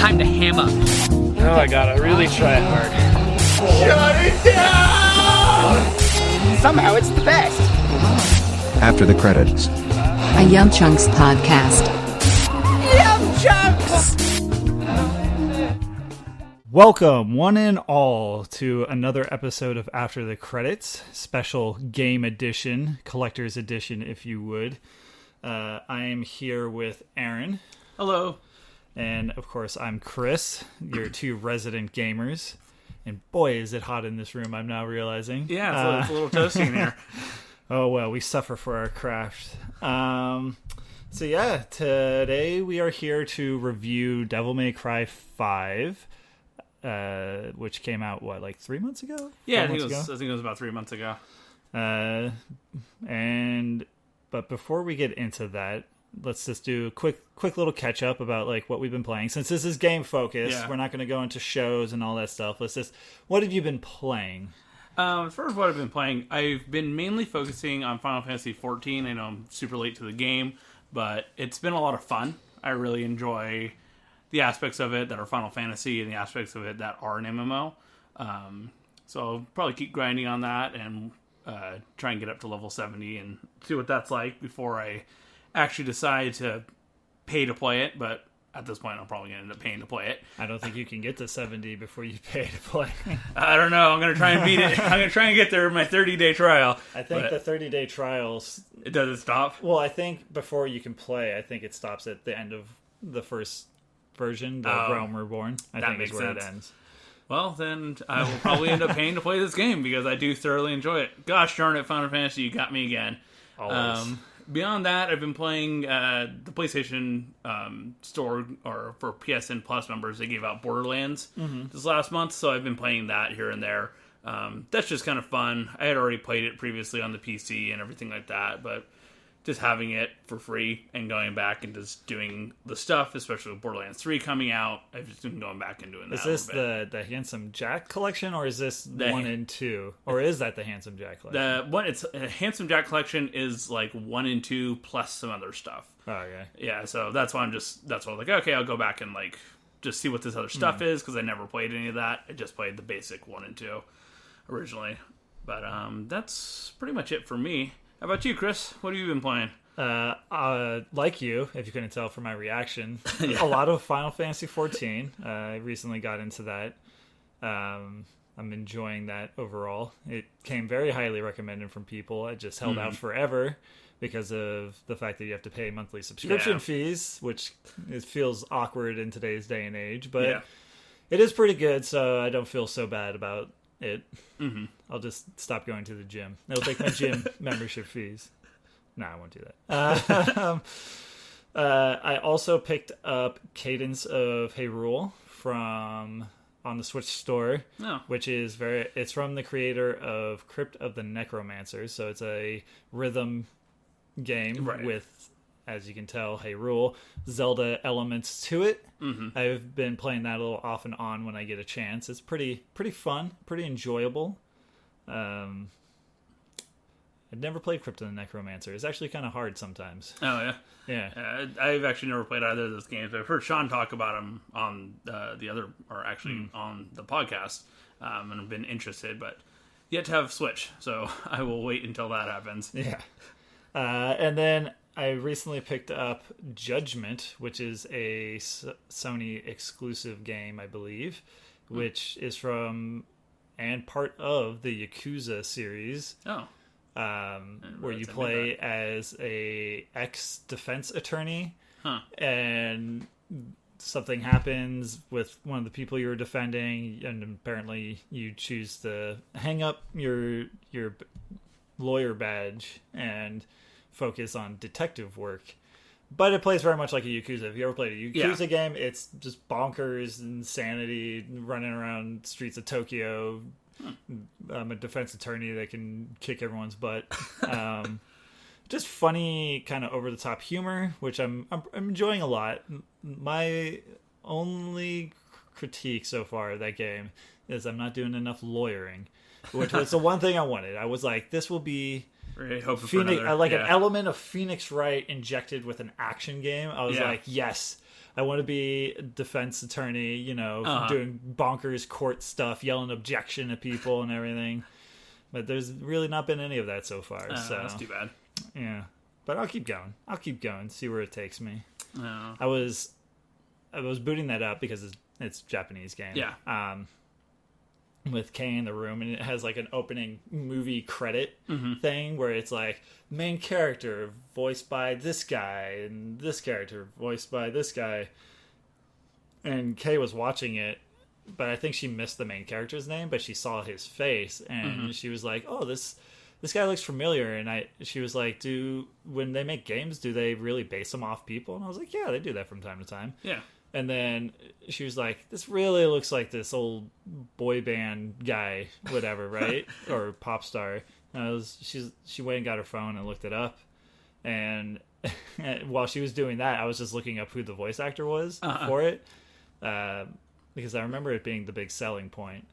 time to ham up. Oh, I gotta really try hard. Shut it down! Somehow it's the best. After the credits. A Yum Chunks podcast. Yum Chunks! Welcome, one and all, to another episode of After the Credits, special game edition, collector's edition, if you would. I am here with Aaron. Hello. And, of course, I'm Chris, your two resident gamers. And boy, is it hot in this room, I'm now realizing. Yeah, it's a little toasty in here. Oh, well, we suffer for our craft. So, yeah, today we are here to review Devil May Cry 5, which came out, like 3 months ago? Yeah, I think it was about 3 months ago. But before we get into that, let's just do a quick little catch up about like what we've been playing. Since this is game focused, We're not going to go into shows and all that stuff. What have you been playing? As far as what I've been playing, I've been mainly focusing on Final Fantasy XIV. I know I'm super late to the game, but it's been a lot of fun. I really enjoy the aspects of it that are Final Fantasy and the aspects of it that are an MMO. So I'll probably keep grinding on that and try and get up to level 70 and see what that's like before I actually decide to pay to play it. But at this point, I'm probably going to end up paying to play it. I don't think you can get to 70 before you pay to play. I don't know. I'm going to try and beat it. I'm going to try and get there in my 30-day trial. I think the 30-day trials... It doesn't stop? Well, I think before you can play, I think it stops at the end of the first version, the Realm Reborn. I think is where it ends. Well, then I will probably end up paying to play this game because I do thoroughly enjoy it. Gosh darn it, Final Fantasy, you got me again. Always. Beyond that, I've been playing the PlayStation store, or for PSN Plus members, they gave out Borderlands this last month, so I've been playing that here and there. That's just kind of fun. I had already played it previously on the PC and everything like that, but just having it for free and going back and just doing the stuff, especially with Borderlands 3 coming out, I've just been going back and doing that. Is this the Handsome Jack collection, or is this the 1 and 2? Or is that the Handsome Jack collection? It's a Handsome Jack collection is like 1 and 2 plus some other stuff. Oh, okay. Yeah, so that's why I'm like, okay, I'll go back and like just see what this other stuff is, because I never played any of that. I just played the basic 1 and 2 originally. But that's pretty much it for me. How about you, Chris? What have you been playing? Like you, if you couldn't tell from my reaction, a lot of Final Fantasy XIV. I recently got into that. I'm enjoying that overall. It came very highly recommended from people. I just held out forever because of the fact that you have to pay monthly subscription fees, which it feels awkward in today's day and age. But it is pretty good, so I don't feel so bad about it. I'll just stop going to the gym. It'll take my gym membership fees. No, I won't do that. I also picked up Cadence of Hyrule on the Switch store, which is it's from the creator of Crypt of the Necromancer. So it's a rhythm game with, as you can tell, Hyrule, Zelda elements to it. I've been playing that a little off and on when I get a chance. It's pretty fun, pretty enjoyable. I've never played Crypt of the Necromancer. It's actually kind of hard sometimes. Oh, yeah? Yeah. I've actually never played either of those games. I've heard Sean talk about them on on the podcast, and I've been interested, but yet to have Switch, so I will wait until that happens. Yeah. And then I recently picked up Judgment, which is a Sony exclusive game, I believe, which is from and part of the Yakuza series. Where you play as a ex-defense attorney, and something happens with one of the people you're defending, and apparently you choose to hang up your lawyer badge and focus on detective work. But it plays very much like a Yakuza. If you ever played a Yakuza game, it's just bonkers insanity, running around streets of Tokyo. I'm a defense attorney that can kick everyone's butt. Just funny, kind of over-the-top humor, which I'm enjoying a lot. My only critique so far of that game is I'm not doing enough lawyering, which was the one thing I wanted. I was like, this will be Phoenix, an element of Phoenix Wright injected with an action game. I was like, yes, I want to be a defense attorney, you know, doing bonkers court stuff, yelling objection at people and everything. But there's really not been any of that so far. So that's too bad. Yeah. But I'll keep going. See where it takes me. Oh. I was booting that up because it's a Japanese game. Yeah. With Kay in the room, and it has like an opening movie credit thing where it's like main character voiced by this guy and this character voiced by this guy. And Kay was watching it, but I think she missed the main character's name, but she saw his face and she was like, "Oh, this guy looks familiar." And she was like, when they make games, do they really base them off people? And I was like, "Yeah, they do that from time to time." Yeah. And then she was like, "This really looks like this old boy band guy, whatever, right? Or pop star." And she went and got her phone and looked it up. And while she was doing that, I was just looking up who the voice actor was for it, because I remember it being the big selling point.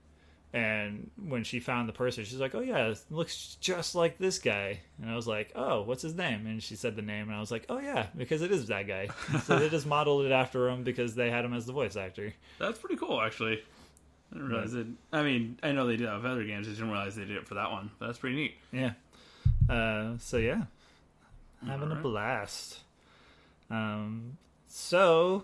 And when she found the person, she's like, "Oh yeah, it looks just like this guy." And I was like, "Oh, what's his name?" And she said the name, and I was like, "Oh yeah, because it is that guy." So they just modeled it after him because they had him as the voice actor. That's pretty cool, actually. I didn't realize it. I mean, I know they did that with other games. I didn't realize they did it for that one. But that's pretty neat. Yeah. So yeah, having a blast. So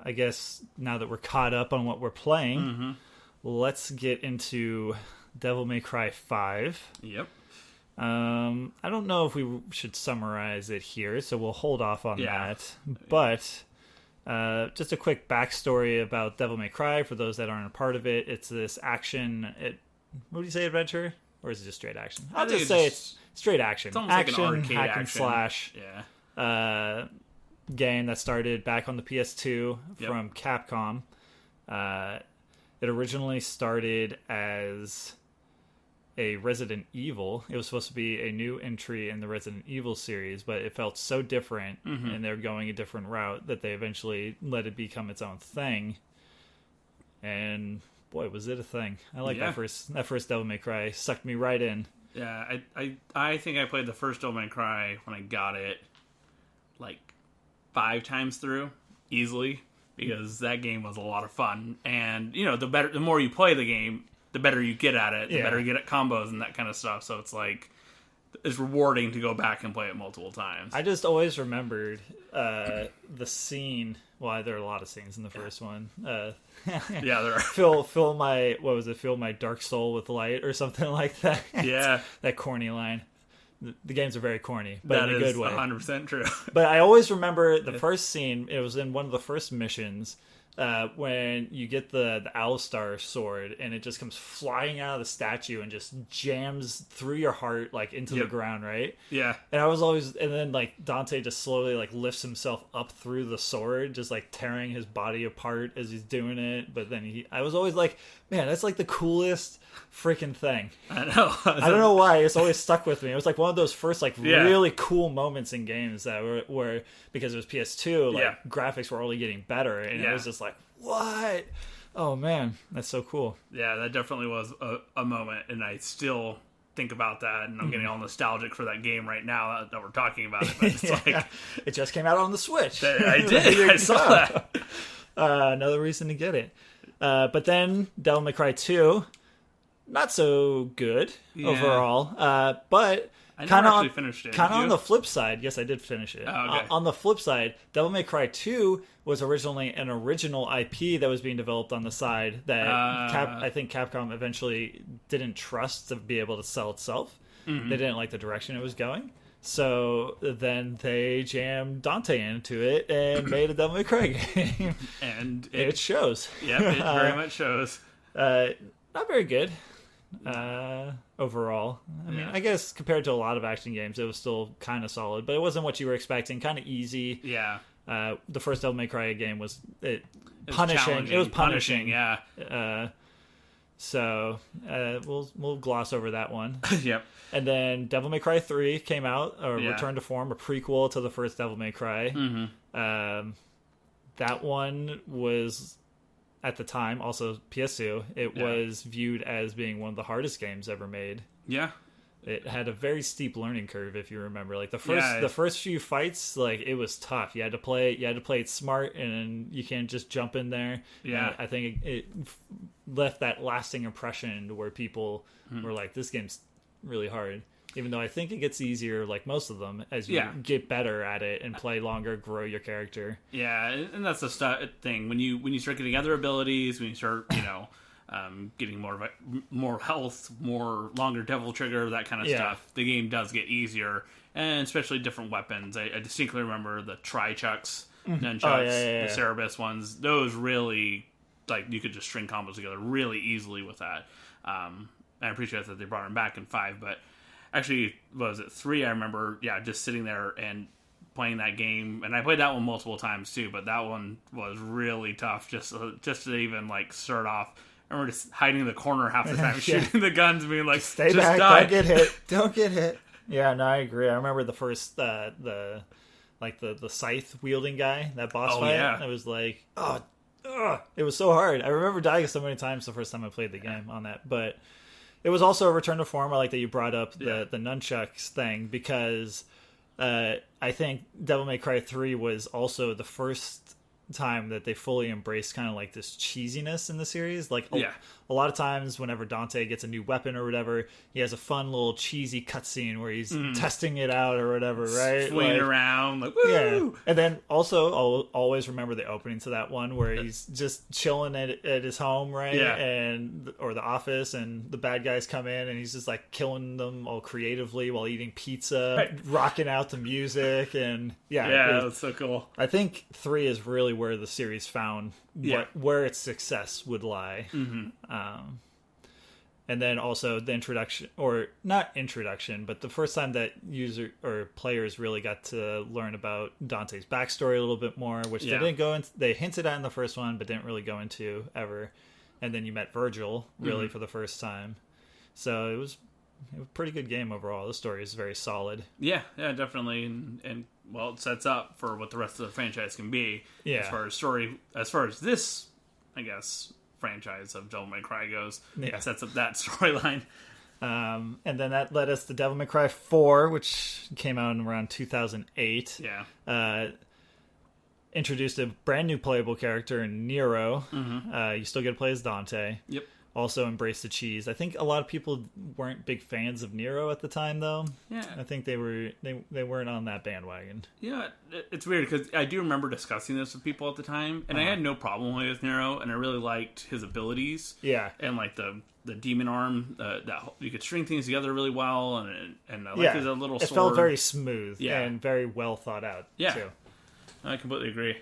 I guess now that we're caught up on what we're playing. Let's get into Devil May Cry 5. Yep. I don't know if we should summarize it here, so we'll hold off on that. But just a quick backstory about Devil May Cry for those that aren't a part of it. It's this action... what do you say, adventure? Or is it just straight action? I'll just say it's straight action. It's almost action, like an arcade hack action. and slash game that started back on the PS2 from Capcom. It originally started as a Resident Evil. It was supposed to be a new entry in the Resident Evil series, but it felt so different, and they were going a different route that they eventually let it become its own thing. And boy, was it a thing! I like that first Devil May Cry. Sucked me right in. Yeah, I think I played the first Devil May Cry when I got it like 5 times through easily. Because that game was a lot of fun, and you know, the more you play the game, the better you get at it, the better you get at combos and that kind of stuff. So it's like it's rewarding to go back and play it multiple times. I just always remembered the scene. Well, there are a lot of scenes in the first one. Yeah, there are. Fill my dark soul with light or something like that. Yeah, that corny line. The games are very corny, but in a good way. That is 100% true. But I always remember the first scene. It was in one of the first missions when you get the Owlstar sword, and it just comes flying out of the statue and just jams through your heart like into the ground, right? Yeah. And then like Dante just slowly like lifts himself up through the sword, just like tearing his body apart as he's doing it. But then I was always like, man, that's like the coolest freaking thing. I know. I don't know why it's always stuck with me. It was like one of those first like really cool moments in games that were because it was PS2, like graphics were only getting better, and it was just like, what? Oh man, that's so cool. Yeah, that definitely was a moment, and I still think about that, and I'm getting all nostalgic for that game right now that we're talking about it. But it's like it just came out on the Switch. I did. I saw that. Another reason to get it. But then Devil May Cry 2, not so good overall. But I never actually finished it. Kind of on the flip side, yes, I did finish it. Oh, okay. On the flip side, Devil May Cry 2 was originally an original IP that was being developed on the side that I think Capcom eventually didn't trust to be able to sell itself. They didn't like the direction it was going. So then they jammed Dante into it and made a Devil May Cry game. And it shows. Yep, it very much shows. Not very good overall. I mean, I guess compared to a lot of action games, it was still kind of solid, but it wasn't what you were expecting. Kind of easy. Yeah. The first Devil May Cry game was punishing. It was punishing. Yeah. So we'll gloss over that one. Yep. And then Devil May Cry 3 came out, or Return to Form, a prequel to the first Devil May Cry. That one was, at the time, also PS2, it was viewed as being one of the hardest games ever made. Yeah. it had a very steep learning curve, if you remember. Like the first few fights, like it was tough. You had to play it smart, and you can't just jump in there. Yeah, I think it left that lasting impression to where people were like, "This game's really hard." Even though I think it gets easier, like most of them, as you get better at it and play longer, grow your character. Yeah, and that's the thing when you start getting other abilities, when you start getting more health, more longer devil trigger, that kind of stuff. The game does get easier, and especially different weapons. I distinctly remember the tri-chucks, nunchucks, the Cerebus ones. Those really, like, you could just string combos together really easily with that. And I appreciate that they brought them back in 5, but actually, what was it, 3? I remember, just sitting there and playing that game, and I played that one multiple times too. But that one was really tough, just to even like start off. I remember just hiding in the corner half the time, shooting the guns, being like, "Stay just back, die. don't get hit, don't get hit." Yeah, no, I agree. I remember the first the scythe wielding guy, that boss fight. Yeah. I was like, it was so hard. I remember dying so many times the first time I played the game on that, but. It was also a return to form. I like that you brought up the nunchucks thing, because I think Devil May Cry 3 was also the first time that they fully embraced kind of like this cheesiness in the series. Like a lot of times whenever Dante gets a new weapon or whatever, he has a fun little cheesy cutscene where he's testing it out or whatever, right? Swinging around, like, woo! Yeah. And then also, I'll always remember the opening to that one where he's just chilling at his home, right? Yeah. Or the office, and the bad guys come in, and he's just like killing them all creatively while eating pizza, rocking out to music, and that's so cool. I think 3 is really where the series found where its success would lie. And then also the introduction, or not introduction, but the first time that user or players really got to learn about Dante's backstory a little bit more, which they didn't go into. They hinted at in the first one, but didn't really go into ever. And then you met Virgil really for the first time. So it was a pretty good game overall. The story is very solid. Yeah, definitely, and well, it sets up for what the rest of the franchise can be. Yeah. As far as story, as far as this, I guess, franchise of Devil May Cry goes, it sets up that storyline. And then that led us to Devil May Cry 4, which came out in around 2008. Yeah. Introduced a brand new playable character in Nero. You still get to play as Dante. Yep. Also embraced the cheese. I think a lot of people weren't big fans of Nero at the time, though. Yeah. I think they weren't on that bandwagon. Yeah, it's weird because I do remember discussing this with people at the time, and I had no problem with Nero, and I really liked his abilities. Yeah. And like the demon arm, that you could string things together really well, and I liked his little sword. It felt very smooth and very well thought out. Yeah. Too. I completely agree.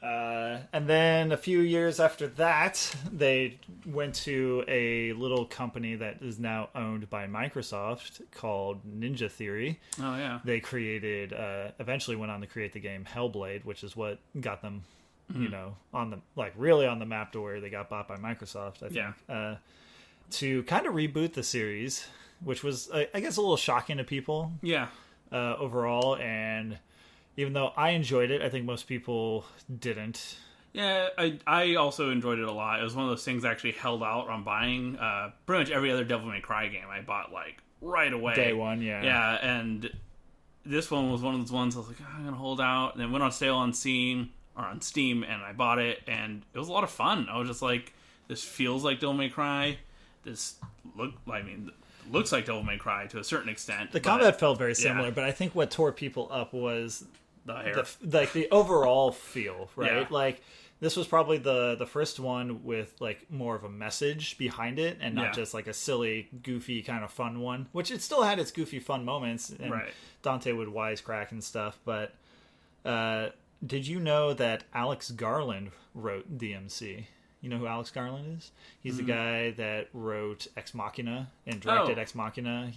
And then a few years after that, they went to a little company that is now owned by Microsoft called Ninja Theory. Oh, yeah. They created, eventually went on to create the game Hellblade, which is what got them, on the, like, really on the map to where they got bought by Microsoft, I think. Yeah. To kind of reboot the series, which was, I guess, a little shocking to people. Yeah. Overall, and even though I enjoyed it, I think most people didn't. Yeah, I also enjoyed it a lot. It was one of those things I actually held out on buying. Pretty much every other Devil May Cry game I bought, like, right away. Day one, yeah. Yeah, and this one was one of those ones I was like, I'm going to hold out. And then went on sale on Steam, and I bought it, and it was a lot of fun. I was just like, this feels like Devil May Cry. Looks like Devil May Cry to a certain extent. The combat felt very similar, but I think what tore people up was the hair. The overall feel, right? Yeah. Like, this was probably the first one with, like, more of a message behind it, and not just, like, a silly, goofy, kind of fun one, which it still had its goofy, fun moments, and Dante would wisecrack and stuff, but did you know that Alex Garland wrote DMC? You know who Alex Garland is? He's the guy that wrote Ex Machina and directed Ex Machina.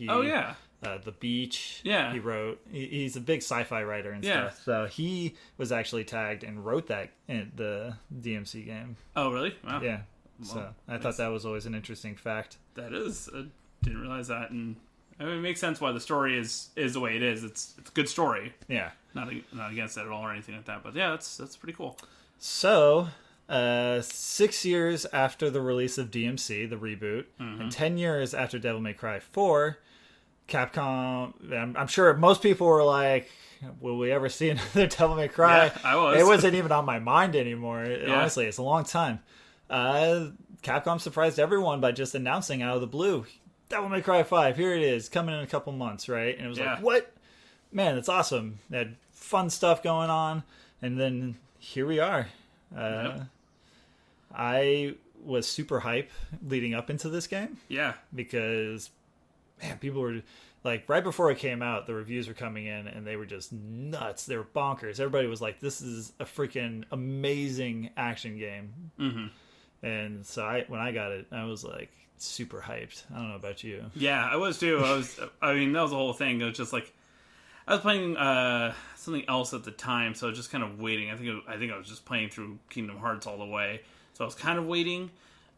The Beach. Yeah. He wrote. He's a big sci-fi writer and stuff. So he was actually tagged and wrote that in the DMC game. Oh, really? Wow. Yeah. So I thought that was always an interesting fact. That is. I didn't realize that, and I mean, it makes sense why the story is the way it is. It's a good story. Yeah. Not against it at all or anything like that. But yeah, that's pretty cool. So. 6 years after the release of DMC, the reboot, and 10 years after Devil May Cry 4, Capcom, I'm sure most people were like, will we ever see another Devil May Cry? Yeah, I was. It wasn't even on my mind anymore. Yeah. Honestly, it's a long time. Capcom surprised everyone by just announcing out of the blue, Devil May Cry 5, here it is, coming in a couple months, right? And it was like, what? Man, that's awesome. They had fun stuff going on, and then here we are. I was super hype leading up into this game. Yeah. Because, man, people were, like, right before it came out, the reviews were coming in, and they were just nuts. They were bonkers. Everybody was like, this is a freaking amazing action game. Mm-hmm. And so when I got it, I was, like, super hyped. I don't know about you. Yeah, I was too. I mean, that was the whole thing. It was just like, I was playing something else at the time, so I was just kind of waiting. I think I was just playing through Kingdom Hearts all the way, so I was kind of waiting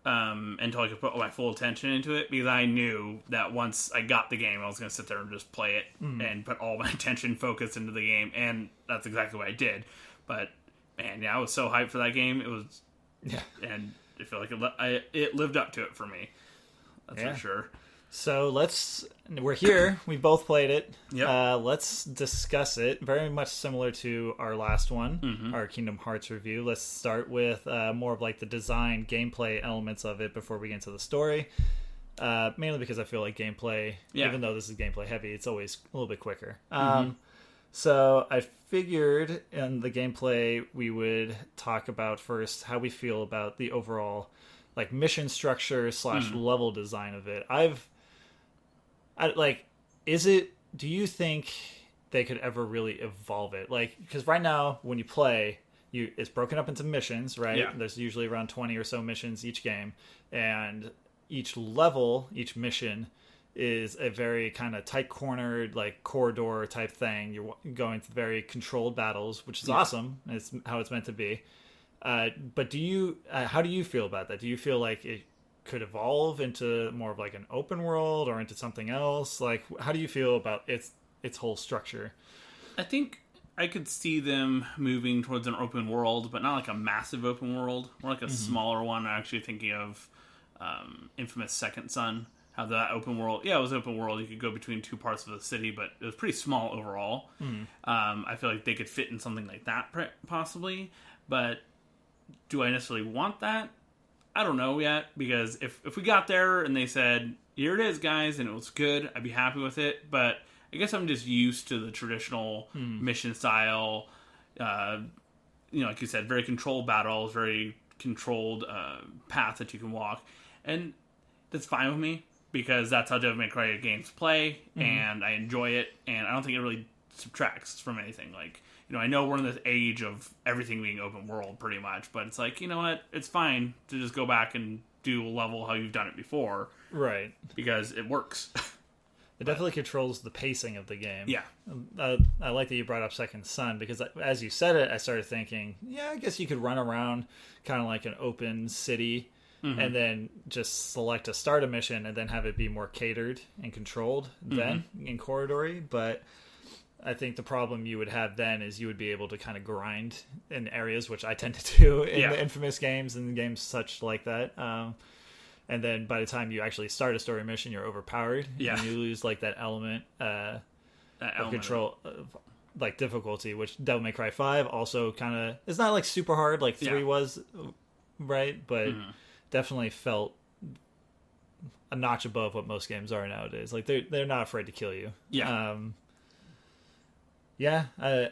until I could put my full attention into it, because I knew that once I got the game, I was going to sit there and just play it and put all my attention focused into the game, and that's exactly what I did. But man, yeah, I was so hyped for that game. It was, and I feel like it lived up to it for me. That's for sure. So we're here. We both played it. Yep. Let's discuss it. Very much similar to our last one, our Kingdom Hearts review. Let's start with more of like the design, gameplay elements of it before we get into the story. Mainly because I feel like gameplay, even though this is gameplay heavy, it's always a little bit quicker. So I figured in the gameplay we would talk about first how we feel about the overall like mission structure / level design of it. Do you think they could ever really evolve it? Like, because right now when you play, it's broken up into missions, right? Yeah. There's usually around 20 or so missions each game, and each level, each mission is a very kind of tight cornered, like corridor type thing. You're going through very controlled battles, which is awesome. It's how it's meant to be. But how do you feel about that? Do you feel like it could evolve into more of like an open world or into something else? Like, how do you feel about its whole structure? I think I could see them moving towards an open world, but not like a massive open world, more like a smaller one. I'm actually thinking of infamous Second Son, how that open world, it was open world. You could go between two parts of the city, but it was pretty small overall. I feel like they could fit in something like that possibly, but do I necessarily want that? I don't know yet, because if we got there and they said, here it is, guys, and it was good, I'd be happy with it. But I guess I'm just used to the traditional mission style, like you said, very controlled battles, very controlled path that you can walk. And that's fine with me, because that's how Devil May Cry games play, and I enjoy it, and I don't think it really subtracts from anything. Like, I know we're in this age of everything being open world pretty much, but it's like, you know what? It's fine to just go back and do a level how you've done it before. Right. Because it works. It definitely controls the pacing of the game. Yeah. I like that you brought up Second Son, because as you said it, I started thinking, I guess you could run around kind of like an open city and then just select a start a mission and then have it be more catered and controlled then in corridory. But I think the problem you would have then is you would be able to kind of grind in areas, which I tend to do in the infamous games and games such like that. And then by the time you actually start a story mission, you're overpowered. Yeah. And you lose like that element of control, like difficulty, which Devil May Cry 5 also kind of, it's not like super hard like 3 was, right? But definitely felt a notch above what most games are nowadays. Like they're not afraid to kill you. Yeah. I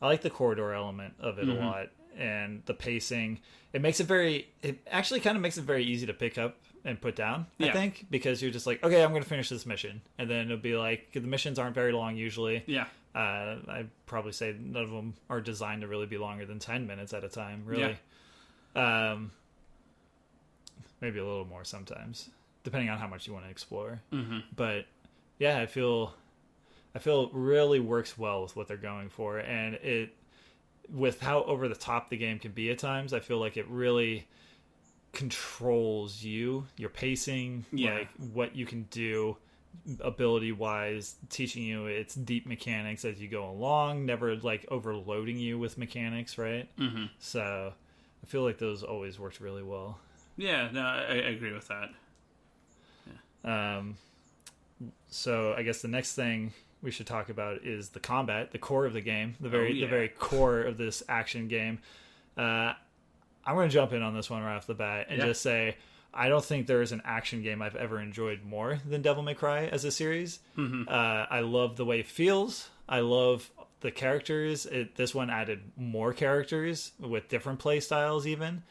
like the corridor element of it a lot, and the pacing. It actually kind of makes it very easy to pick up and put down, I think, because you're just like, okay, I'm going to finish this mission. And then it'll be like, the missions aren't very long usually. Yeah. I'd probably say none of them are designed to really be longer than 10 minutes at a time, really. Yeah. Maybe a little more sometimes, depending on how much you want to explore. But yeah, I feel it really works well with what they're going for, and with how over the top the game can be at times, I feel like it really controls your pacing, like what you can do ability wise, teaching you its deep mechanics as you go along, never like overloading you with mechanics, right? So I feel like those always worked really well. Yeah, no, I agree with that. So I guess the next thing we should talk about is the combat, the core of the game, the very core of this action game. I'm going to jump in on this one right off the bat and just say I don't think there is an action game I've ever enjoyed more than Devil May Cry as a series. I love the way it feels. I love the characters. This one added more characters with different play styles even.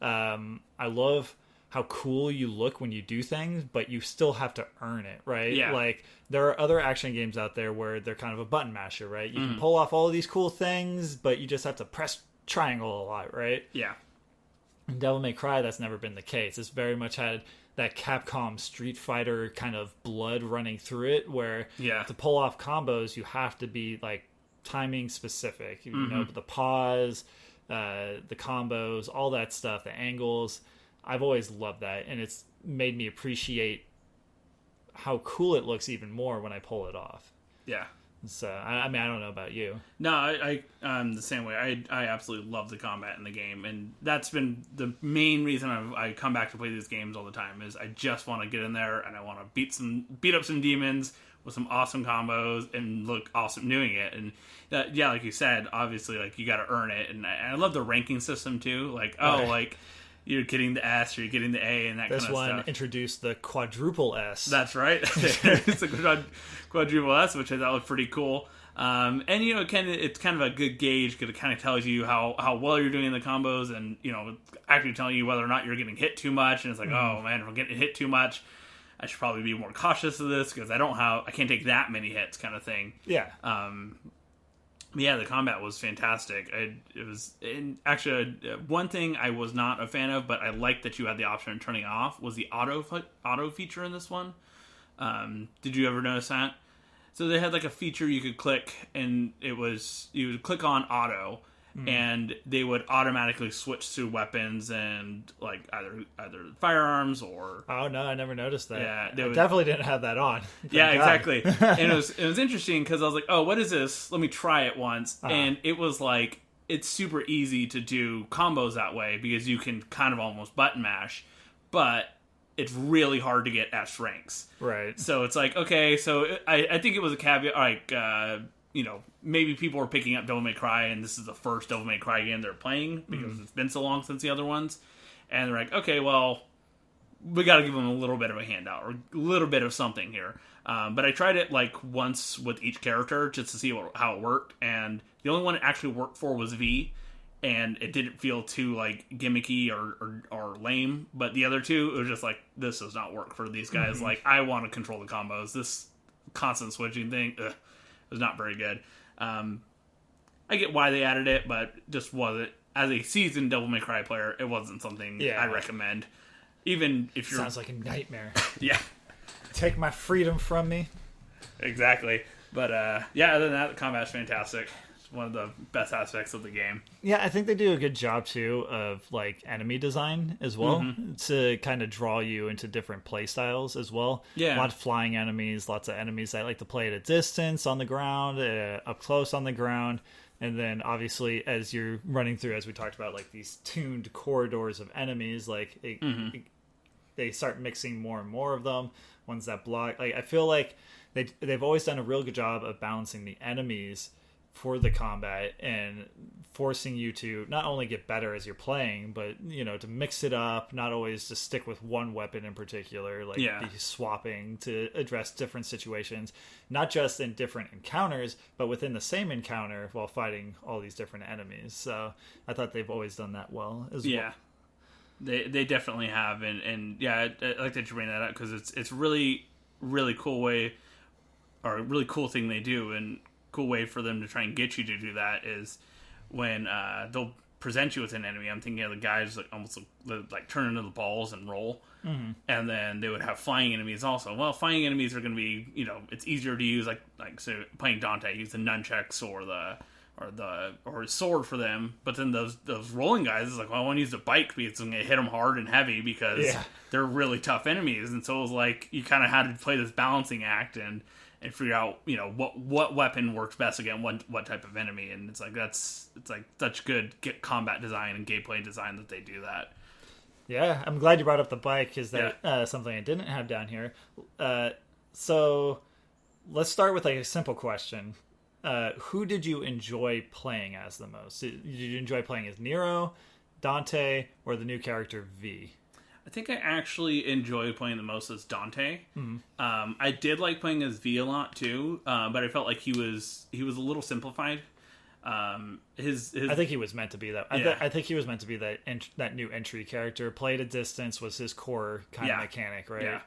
I love how cool you look when you do things, but you still have to earn it, right? Yeah. Like, there are other action games out there where they're kind of a button masher, right? You can pull off all of these cool things, but you just have to press triangle a lot, right? Yeah. In Devil May Cry, that's never been the case. It's very much had that Capcom Street Fighter kind of blood running through it, where to pull off combos, you have to be, like, timing specific. You know, the pause, the combos, all that stuff, the angles. I've always loved that, and it's made me appreciate how cool it looks even more when I pull it off. Yeah. So, I mean, I don't know about you. No, I'm the same way. I absolutely love the combat in the game, and that's been the main reason I come back to play these games all the time, is I just want to get in there, and I want to beat up some demons with some awesome combos and look awesome doing it. And like you said, obviously, like, you got to earn it, and I love the ranking system too. Like, like, you're getting the S or you're getting the A and that kind of stuff. This one introduced the quadruple S. That's right. It's a quadruple S, which I thought was pretty cool. And, you know, it's kind of a good gauge because it kind of tells you how well you're doing in the combos, and, you know, actually telling you whether or not you're getting hit too much. And it's like, oh, man, if I'm getting hit too much, I should probably be more cautious of this because I can't take that many hits kind of thing. Yeah. Yeah, the combat was fantastic. One thing I was not a fan of, but I liked that you had the option of turning it off, was the auto feature in this one. Did you ever notice that? So they had like a feature you could click, and you would click on auto, and they would automatically switch to weapons and like either firearms or. Oh no, I never noticed that. Yeah, definitely didn't have that on. Yeah, exactly. And it was interesting because I was like, oh, what is this? Let me try it once, and it was like it's super easy to do combos that way because you can kind of almost button mash, but it's really hard to get S ranks. Right. So it's like, okay, so I think it was a caveat, like, you know, maybe people are picking up Devil May Cry, and this is the first Devil May Cry game they're playing because it's been so long since the other ones. And they're like, okay, well, we got to give them a little bit of a handout or a little bit of something here. But I tried it like once with each character just to see how it worked. And the only one it actually worked for was V. And it didn't feel too like gimmicky or lame. But the other two, it was just like, this does not work for these guys. Like, I want to control the combos. This constant switching thing, was not very good. I get why they added it, but just wasn't, as a seasoned Devil May Cry player, it wasn't something I recommend. Even if you're... Sounds like a nightmare. Yeah. Take my freedom from me. Exactly. But, other than that, the combat's fantastic. It's one of the best aspects of the game. Yeah, I think they do a good job, too, of, like, enemy design as well, to kind of draw you into different play styles as well. Yeah. A lot of flying enemies, lots of enemies that like to play at a distance on the ground, up close on the ground. And then, obviously, as you're running through, as we talked about, like, these tuned corridors of enemies, like, they start mixing more and more of them. Ones that block. Like, I feel like they've always done a real good job of balancing the enemies for the combat and forcing you to not only get better as you're playing, but, you know, to mix it up, not always just stick with one weapon in particular, like be swapping to address different situations, not just in different encounters, but within the same encounter while fighting all these different enemies. So I thought they've always done that well as well. They definitely have, and I like that you bring that up because it's really, really cool way, or a really cool thing they do, and cool way for them to try and get you to do that is when they'll present you with an enemy. I'm thinking of the guys that almost like turn into the balls and roll, and then they would have flying enemies also. Well, flying enemies are going to be, you know, it's easier to use, like so playing Dante, use the nunchucks or his sword for them. But then those rolling guys is like, well, I want to use the bike because it's going to hit them hard and heavy because they're really tough enemies. And so it was like you kind of had to play this balancing act and figure out, you know, what weapon works best against what type of enemy. And it's like it's like such good combat design and gameplay design that they do that. Yeah, I'm glad you brought up the bike because that's something I didn't have down here. So let's start with like a simple question. Who did you enjoy playing as the most? Did you enjoy playing as Nero, Dante, or the new character V? I think I actually enjoyed playing the most as Dante. Mm-hmm. I did like playing as V a lot too, but I felt like he was a little simplified. I think he was meant to be that. Yeah. I think he was meant to be that new entry character. Play at a distance was his core kind of mechanic, right?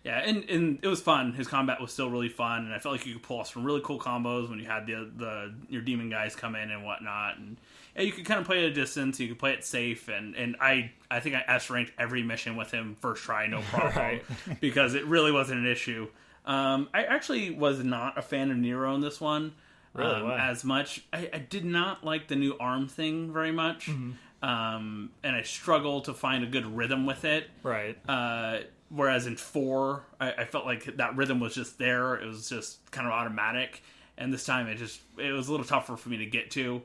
Yeah, and it was fun. His combat was still really fun, and I felt like you could pull off some really cool combos when you had your demon guys come in and whatnot. And you could kind of play at a distance. You could play it safe, and I think I S-ranked every mission with him first try, no problem, Right. because it really wasn't an issue. I actually was not a fan of Nero in this one. Really? Why? As much. I did not like the new arm thing very much, Mm-hmm. and I struggled to find a good rhythm with it. Right. Whereas in 4, I felt like that rhythm was just there. It was just kind of automatic. And this time it was a little tougher for me to get to.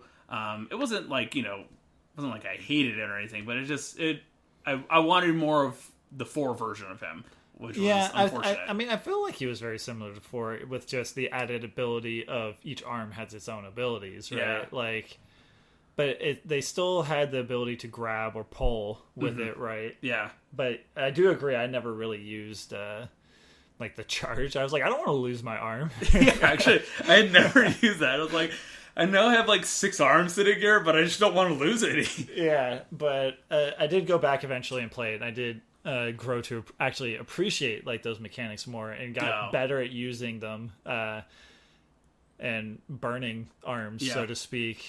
It wasn't like, wasn't like I hated it or anything, but I wanted more of the 4 version of him, which was unfortunate. I feel like he was very similar to 4 with just the added ability of each arm has its own abilities, right? Yeah. But they still had the ability to grab or pull with it, right? Yeah. But I do agree, I never really used the charge. I was like, I don't want to lose my arm. Yeah, actually, I had never used that. I was like, I know I have 6 arms sitting here, but I just don't want to lose any. Yeah, but I did go back eventually and play it. And I did grow to actually appreciate those mechanics more and got better at using them and burning arms, so to speak.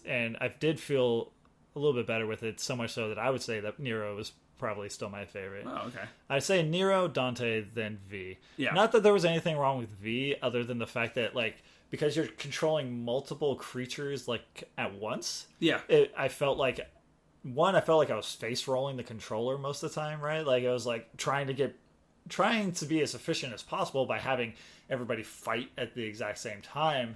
And I did feel a little bit better with it, so much so that I would say that Nero was probably still my favorite. Oh, okay. I'd say Nero, Dante, then V. Yeah. Not that there was anything wrong with V, other than the fact that because you're controlling multiple creatures at once. Yeah. I felt like I was face rolling the controller most of the time, right? I was trying to be as efficient as possible by having everybody fight at the exact same time,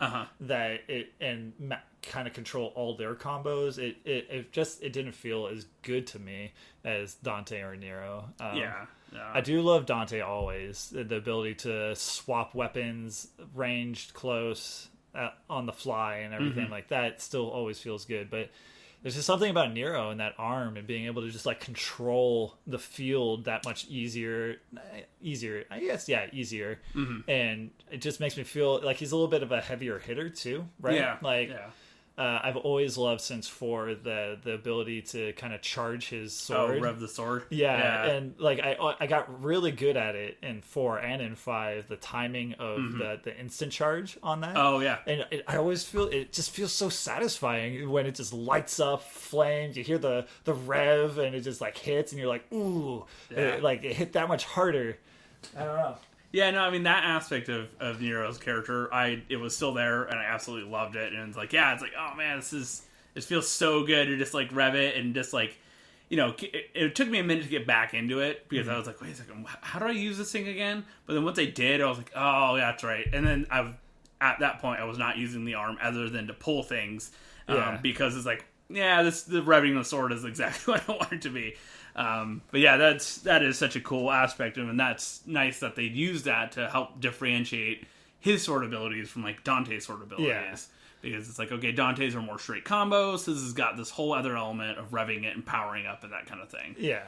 kind of control all their combos. It didn't feel as good to me as Dante or Nero. I do love Dante always. The ability to swap weapons, ranged, close, on the fly, and everything like that still always feels good. But there's just something about Nero and that arm and being able to just control the field that much easier. I guess, easier. Mm-hmm. And it just makes me feel like he's a little bit of a heavier hitter too, right? Yeah. I've always loved since 4 the ability to kind of charge his sword. Oh, rev the sword. Yeah. And I got really good at it in 4 and in 5. The timing of the instant charge on that. Oh yeah. And I always feel it just feels so satisfying when it just lights up, flames. You hear the rev and it just hits, and you're like, ooh, it hit that much harder. I don't know. Yeah, no, I mean, that aspect of Nero's character, it was still there, and I absolutely loved it. And it's oh man, it feels so good to just rev it and just it took me a minute to get back into it because I was like, wait a second, how do I use this thing again? But then once I did, I was like, oh, yeah, that's right. And then at that point, I was not using the arm other than to pull things because it's the revving the sword is exactly what I want it to be. But yeah, that is such a cool aspect of him, and that's nice that they use that to help differentiate his sword abilities from Dante's sword abilities. Yeah. Because it's okay, Dante's are more straight combos. This has got this whole other element of revving it and powering up and that kind of thing. Yeah.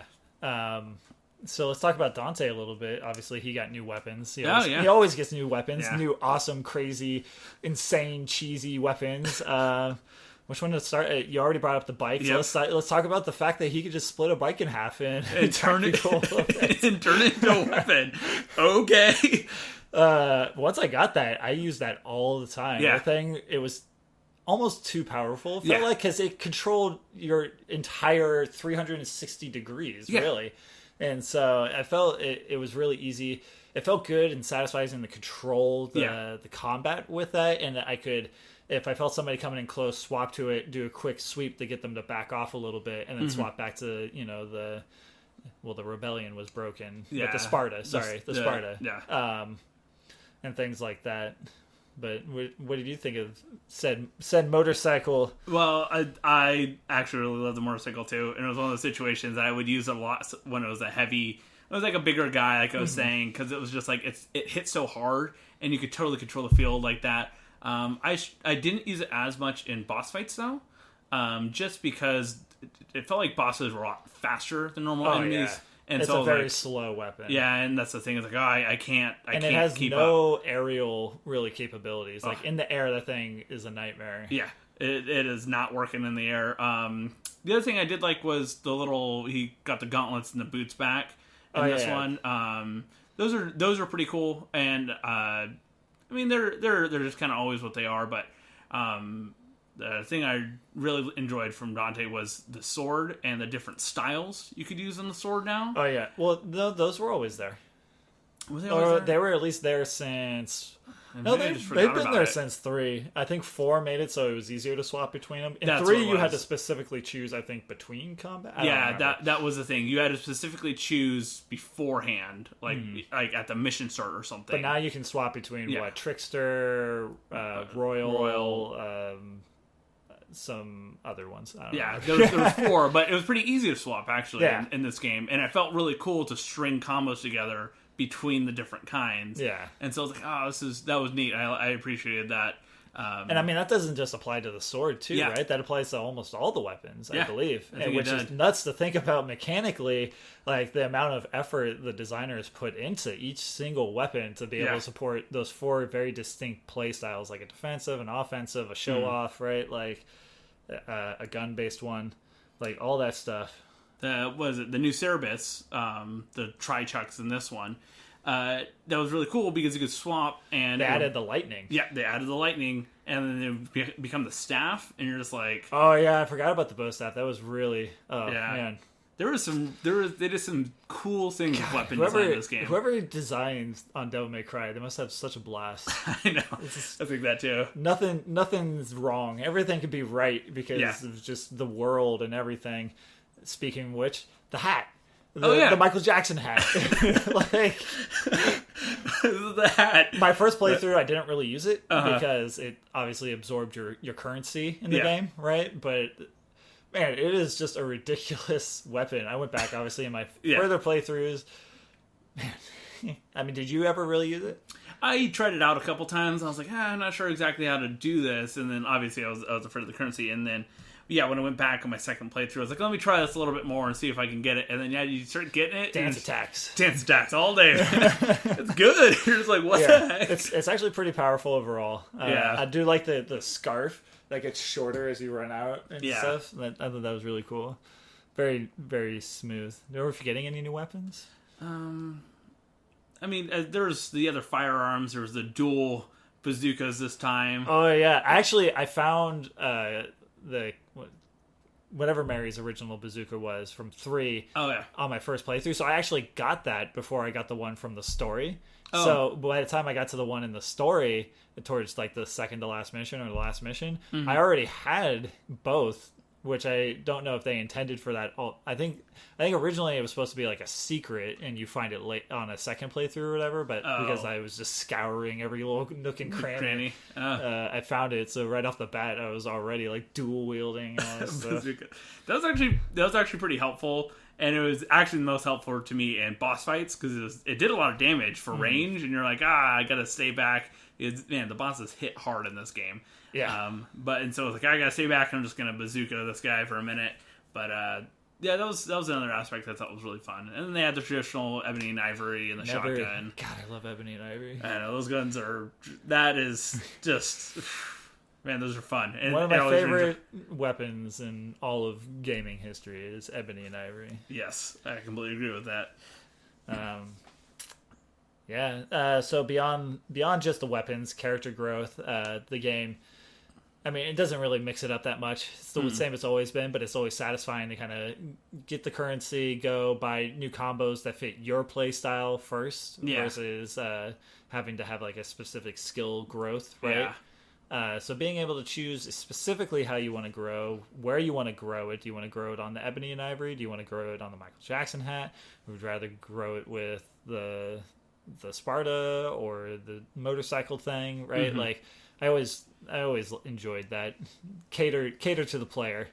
So let's talk about Dante a little bit. Obviously, he got new weapons. He always gets new weapons, new awesome, crazy, insane, cheesy weapons. Which one to start? You already brought up the bike. So let's talk about the fact that he could just split a bike in half and turn it into a weapon. Okay. Once I got that, I used that all the time. Yeah. The thing, it was almost too powerful. It felt because it controlled your entire 360 degrees, really. And so I felt it was really easy. It felt good and satisfying to control the combat with that, and I could. If I felt somebody coming in close, swap to it, do a quick sweep to get them to back off a little bit, and then swap back to, the rebellion was broken. Yeah. With the Sparta, the Sparta. Yeah. And things like that. But what did you think of said motorcycle? Well, I actually really love the motorcycle too, and it was one of those situations that I would use a lot when it was a heavy was like a bigger guy, like I was saying, because it was just like it hit so hard, and you could totally control the field like that. I didn't use it as much in boss fights though, just because it felt like bosses were a lot faster than normal enemies. Yeah. And it's so a very like, slow weapon. Yeah, and that's the thing. It's like, I can't and it has keep no up. aerial really capabilities. Like in the air, that thing is a nightmare. Yeah, it is not working in the air. The other thing I did like was he got the gauntlets and the boots back in this one. Those are pretty cool, and I mean they're just kind of always what they are, but the thing I really enjoyed from Dante was the sword and the different styles you could use on the sword now. Oh yeah, well those were always there. Was they always there? They were at least there since. No, they've been there since 3. I think 4 made it so it was easier to swap between them. In 3, you had to specifically choose, I think, between combat. That was the thing. You had to specifically choose beforehand, like at the mission start or something. But now you can swap between Trickster, Royal, some other ones. I don't know. There was 4, but it was pretty easy to swap actually in this game, and it felt really cool to string combos together between the different kinds. Yeah. And so I was like, that was neat. I appreciated that. And I mean, that doesn't just apply to the sword too, right? That applies to almost all the weapons, I believe. Which is nuts to think about mechanically, like the amount of effort the designers put into each single weapon to be able to support those 4 very distinct play styles, like a defensive, an offensive, a show-off, right? Like a gun-based one, like all that stuff. The new Cerebus, the Tri-Chucks in this one, that was really cool because you could swap and they added the lightning. Yeah, they added the lightning, and then it become the staff, and you're just like, oh yeah, I forgot about the bow staff. That was really man. They did some cool things with weapon design in this game. Whoever designs on Devil May Cry, they must have such a blast. I know. I think that too. Nothing's wrong. Everything could be right because of just the world and everything. Speaking of which, the hat. The Michael Jackson hat. Like the hat. My first playthrough, I didn't really use it because it obviously absorbed your currency in the game, right? But man, it is just a ridiculous weapon. I went back obviously in my further playthroughs. Man, I mean, did you ever really use it? I tried it out a couple times. I was like, I'm not sure exactly how to do this, and then obviously I was afraid of the currency, and then. Yeah, when I went back on my second playthrough, I was like, let me try this a little bit more and see if I can get it. And then, you start getting it. Dance attacks all day. It's good. You're just like, what the heck? It's actually pretty powerful overall. I do like the scarf that gets shorter as you run out and stuff. I thought that was really cool. Very, very smooth. Are we forgetting any new weapons? I mean, there's the other firearms. There was the dual bazookas this time. Oh, yeah. Actually, I found whatever Mary's original bazooka was from 3 on my first playthrough. So I actually got that before I got the one from the story. So by the time I got to the one in the story, towards like the second to last mission or the last mission, I already had both, which I don't know if they intended for that. I think originally it was supposed to be like a secret, and you find it late on a second playthrough or whatever. But because I was just scouring every little nook and cranny, I found it. So right off the bat, I was already like dual wielding all this stuff. That was actually pretty helpful, and it was actually the most helpful to me in boss fights because it did a lot of damage for range, and you're like, I gotta stay back. Man, the bosses hit hard in this game. Yeah. And so I was like, I gotta stay back, and I'm just gonna bazooka this guy for a minute. But that was another aspect I thought was really fun. And then they had the traditional ebony and ivory and the shotgun. God, I love ebony and ivory. I know, those guns that is just, man, those are fun. And one of my favorite weapons in all of gaming history is ebony and ivory. Yes, I completely agree with that. So beyond just the weapons, character growth, the game, I mean, it doesn't really mix it up that much. It's the same it's always been, but it's always satisfying to kind of get the currency, go buy new combos that fit your play style first versus having to have like a specific skill growth, right? Yeah. So being able to choose specifically how you want to grow, where you want to grow it. Do you want to grow it on the ebony and ivory? Do you want to grow it on the Michael Jackson hat? Would you rather grow it with the Sparta or the motorcycle thing, right? Like I always enjoyed that. Cater to the player.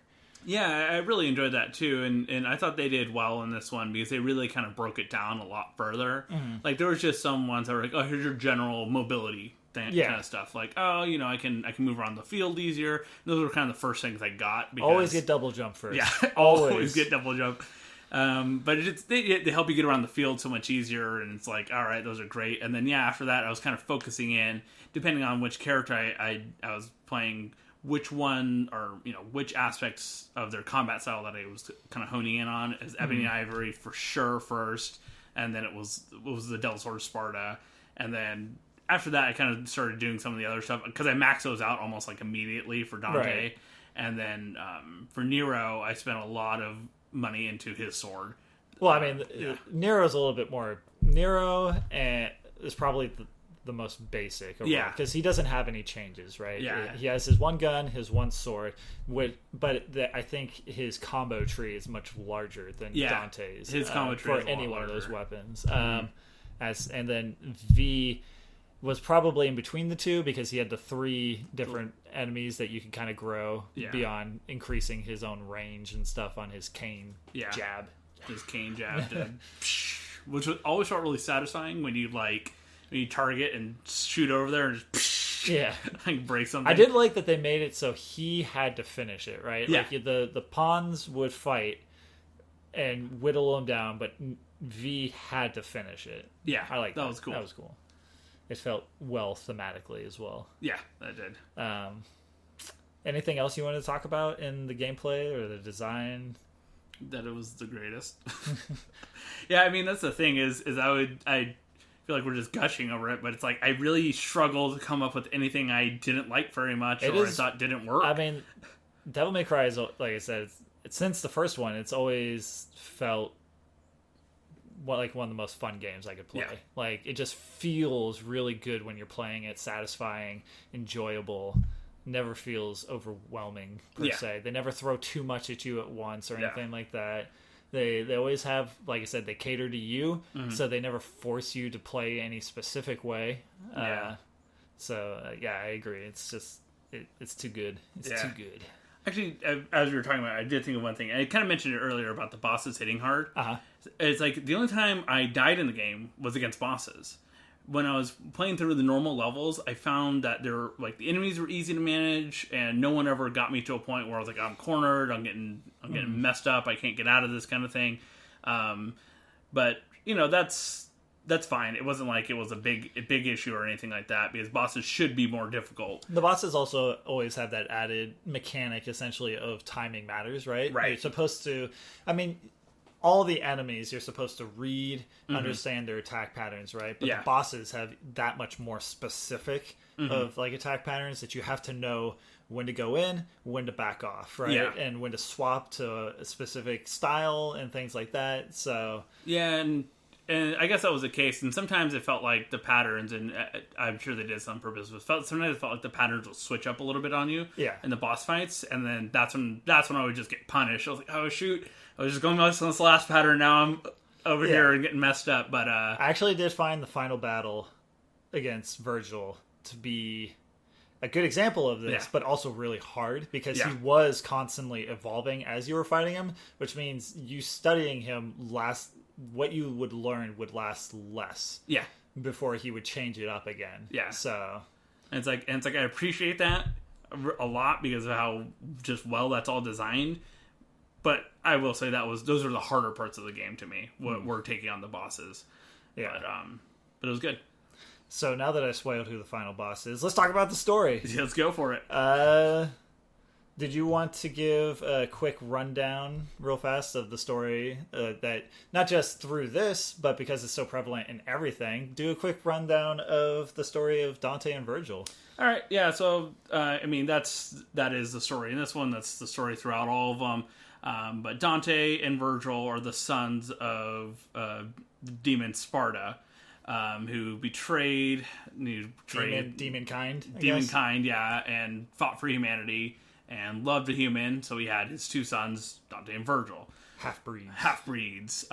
Yeah, I really enjoyed that too, and I thought they did well in this one because they really kind of broke it down a lot further. Like there was just some ones that were like, oh, here's your general mobility kind of stuff. Like, oh, I can move around the field easier. And those were kind of the first things I got. Because, Always get double jump first. Yeah, always get double jump. But they help you get around the field so much easier, and it's like, all right, those are great. And then after that, I was kind of focusing in, depending on which character I was playing, which one or which aspects of their combat style that I was kind of honing in on. As Ebony and Ivory for sure first, and then it was the Devil Sword of Sparta, and then after that I kind of started doing some of the other stuff because I maxed those out almost like immediately for Dante, right. And then for Nero I spent a lot of money into his sword. Well, I mean, Nero's a little bit more. Nero is probably the most basic, because he doesn't have any changes, right? Yeah, he has his one gun, his one sword, but I think his combo tree is much larger than Dante's. His combo tree for is any one of those weapons. Mm-hmm. And then V was probably in between the two because he had the 3 different enemies that you can kind of grow beyond increasing his own range and stuff on his cane jab. His cane jab, which always felt really satisfying when you target and shoot over there and just like break something. I did like that they made it so he had to finish it, right? Yeah. Like the pawns would fight and whittle him down, but V had to finish it. Yeah, I like that. That was cool. That was cool. It felt well thematically as well. Yeah, that did. Anything else you wanted to talk about in the gameplay or the design? That it was the greatest. Yeah, I mean that's the thing is I feel like we're just gushing over it, but it's like I really struggled to come up with anything I didn't like very much I thought didn't work. I mean, Devil May Cry is, like I said, since the first one, it's always felt like one of the most fun games I could play. Yeah. Like it just feels really good when you're playing it, satisfying, enjoyable. Never feels overwhelming per se. They never throw too much at you at once or anything like that. They always have, like I said, they cater to you, so they never force you to play any specific way. I agree. It's just it's too good. It's too good. Actually, as we were talking about, I did think of one thing. I kind of mentioned it earlier about the bosses hitting hard. It's like the only time I died in the game was against bosses. When I was playing through the normal levels, I found that the enemies were easy to manage, and no one ever got me to a point where I was like, I'm cornered, I'm getting messed up, I can't get out of this kind of thing. But that's fine. It wasn't like it was a big issue or anything like that, because bosses should be more difficult. The bosses also always have that added mechanic, essentially, of timing matters, right? Right. You're supposed to, all the enemies you're supposed to read, understand their attack patterns, right? But the bosses have that much more specific of attack patterns that you have to know when to go in, when to back off, right? Yeah. And when to swap to a specific style and things like that. So and I guess that was the case. And sometimes it felt like the patterns, and I'm sure they did this on purpose, but sometimes it felt like the patterns will switch up a little bit on you in the boss fights. And then that's when I would just get punished. I was like, oh shoot, I was just going on this last pattern. Now I'm over here and getting messed up. But I actually did find the final battle against Virgil to be a good example of this, but also really hard because he was constantly evolving as you were fighting him, which means you studying him what you would learn would last less. Yeah. Before he would change it up again. Yeah. So it's like I appreciate that a lot because of how just well that's all designed. But I will say those are the harder parts of the game to me. What we're taking on the bosses. Yeah. But it was good. So now that I spoiled who the final boss is, let's talk about the story. Yeah, let's go for it. Did you want to give a quick rundown real fast of the story that not just through this, but because it's so prevalent in everything, do a quick rundown of the story of Dante and Virgil. All right. Yeah. So, that is the story in this one. That's the story throughout all of them. But Dante and Virgil are the sons of demon Sparta, who betrayed demonkind, and fought for humanity. And loved a human, so he had his 2 sons, Dante and Virgil. Half-breeds.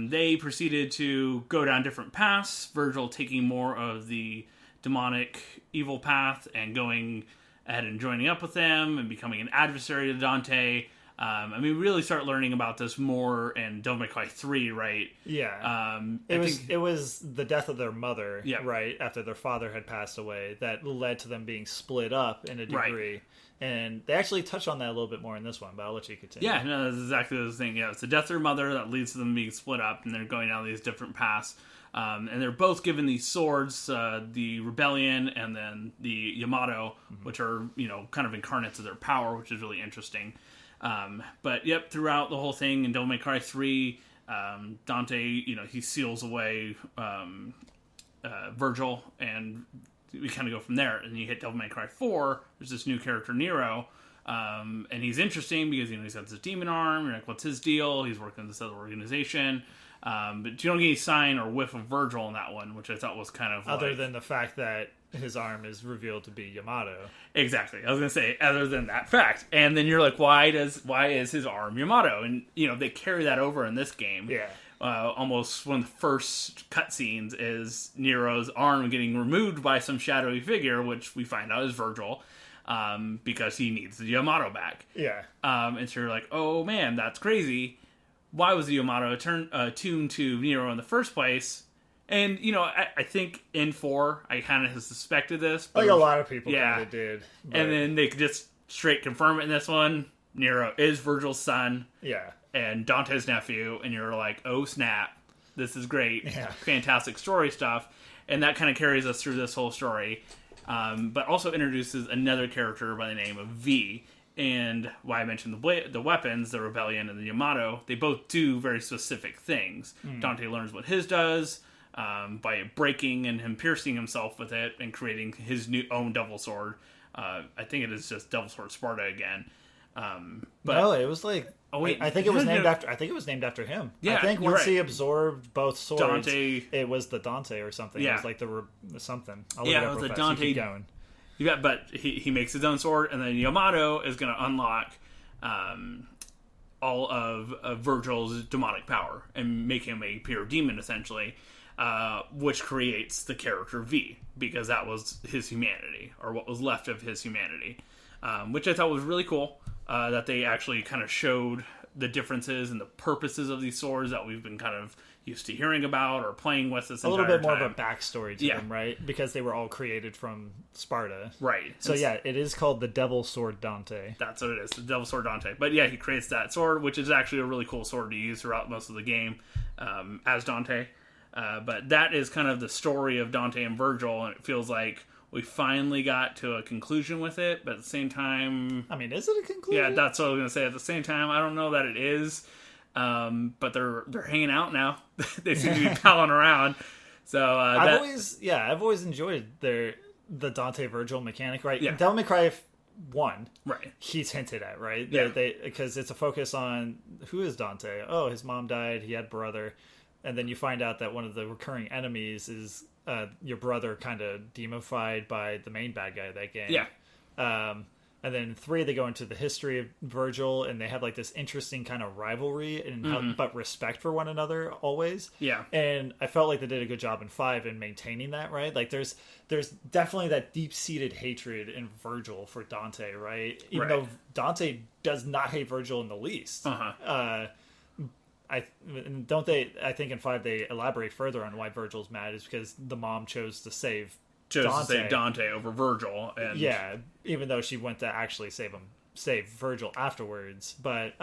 They proceeded to go down different paths, Virgil taking more of the demonic evil path and going ahead and joining up with them and becoming an adversary to Dante. We really start learning about this more in Devil May Cry 3, right? Yeah. It was the death of their mother, right, after their father had passed away, that led to them being split up in a degree. Right. And they actually touch on that a little bit more in this one, but I'll let you continue. Yeah, no, that's exactly the thing. Yeah, it's the death of their mother that leads to them being split up, and they're going down these different paths. And they're both given these swords, the Rebellion and then the Yamato, which are, kind of incarnates of their power, which is really interesting. But throughout the whole thing in Devil May Cry 3, Dante, he seals away Virgil, and we kind of go from there. And you hit Devil May Cry 4, there's this new character, Nero, and he's interesting because, he's got this demon arm. You're like, what's his deal? He's working with this other organization. But you don't get any sign or whiff of Virgil in that one, which I thought was kind of other than the fact that his arm is revealed to be Yamato. Exactly. I was going to say, other than that fact. And then you're like, why is his arm Yamato? And, they carry that over in this game. Yeah. Almost one of the first cutscenes is Nero's arm getting removed by some shadowy figure, which we find out is Virgil, because he needs the Yamato back. Yeah. And so you're like, oh man, that's crazy. Why was the Yamato tuned to Nero in the first place? And, I think in 4, I kind of suspected this. But a lot of people kind of did. But... And then they could just straight confirm it in this one. Nero is Virgil's son. Yeah. And Dante's nephew. And you're like, oh, snap. This is great. Yeah. Fantastic story stuff. And that kind of carries us through this whole story. But also introduces another character by the name of V. And why I mentioned the weapons, the Rebellion and the Yamato, they both do very specific things. Dante learns what his does by breaking and him piercing himself with it and creating his own Devil Sword. I think it is just Devil Sword Sparta again. But no, it was like I think it was named after. I think it was named after him. Yeah, I think once he absorbed both swords, Dante, it was the Dante or something. Yeah. It was like the something. It was the Dante. Keep going. Yeah, but he makes his own sword, and then Yamato is going to unlock all of Virgil's demonic power and make him a pure demon, essentially, which creates the character V, because that was his humanity, or what was left of his humanity, which I thought was really cool, that they actually kind of showed the differences and the purposes of these swords that we've been kind of used to hearing about or playing with this entire time. A little bit more of a backstory to them, right? Because they were all created from Sparta. Right. So it is called the Devil Sword Dante. That's what it is, the Devil Sword Dante. But he creates that sword, which is actually a really cool sword to use throughout most of the game as Dante. But that is kind of the story of Dante and Virgil, and it feels like we finally got to a conclusion with it, but at the same time... I mean, is it a conclusion? Yeah, that's what I was going to say. At the same time, I don't know that it is. But they're hanging out now. They seem to be palling around. So I've always enjoyed the Dante Virgil mechanic, right? Yeah. Devil May Cry 1, right? He's hinted at, right? Yeah. Because it's a focus on who is Dante. Oh, his mom died. He had a brother, and then you find out that one of the recurring enemies is your brother, kind of demofied by the main bad guy of that game. Yeah. And then 3, they go into the history of Virgil, and they have like this interesting kind of rivalry and but respect for one another always. Yeah. And I felt like they did a good job in 5 in maintaining that, right? Like there's definitely that deep-seated hatred in Virgil for Dante, right? Even though Dante does not hate Virgil in the least. I think in 5 they elaborate further on why Virgil's mad is because the mom chose to save Dante over Virgil, and even though she went to actually save Virgil afterwards. But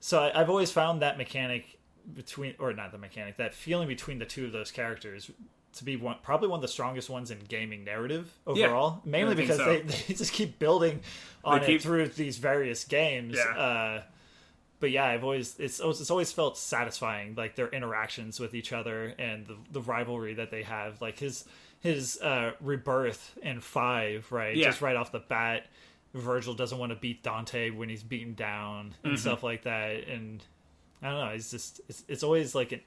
so I've always found that mechanic that feeling between the two of those characters to be probably one of the strongest ones in gaming narrative overall. Mainly because they just keep building on it through these various games. But it's always felt satisfying, like their interactions with each other and the rivalry that they have, like his rebirth in 5, right? Yeah. Just right off the bat, Virgil doesn't want to beat Dante when he's beaten down and stuff like that. And I don't know, it's always like it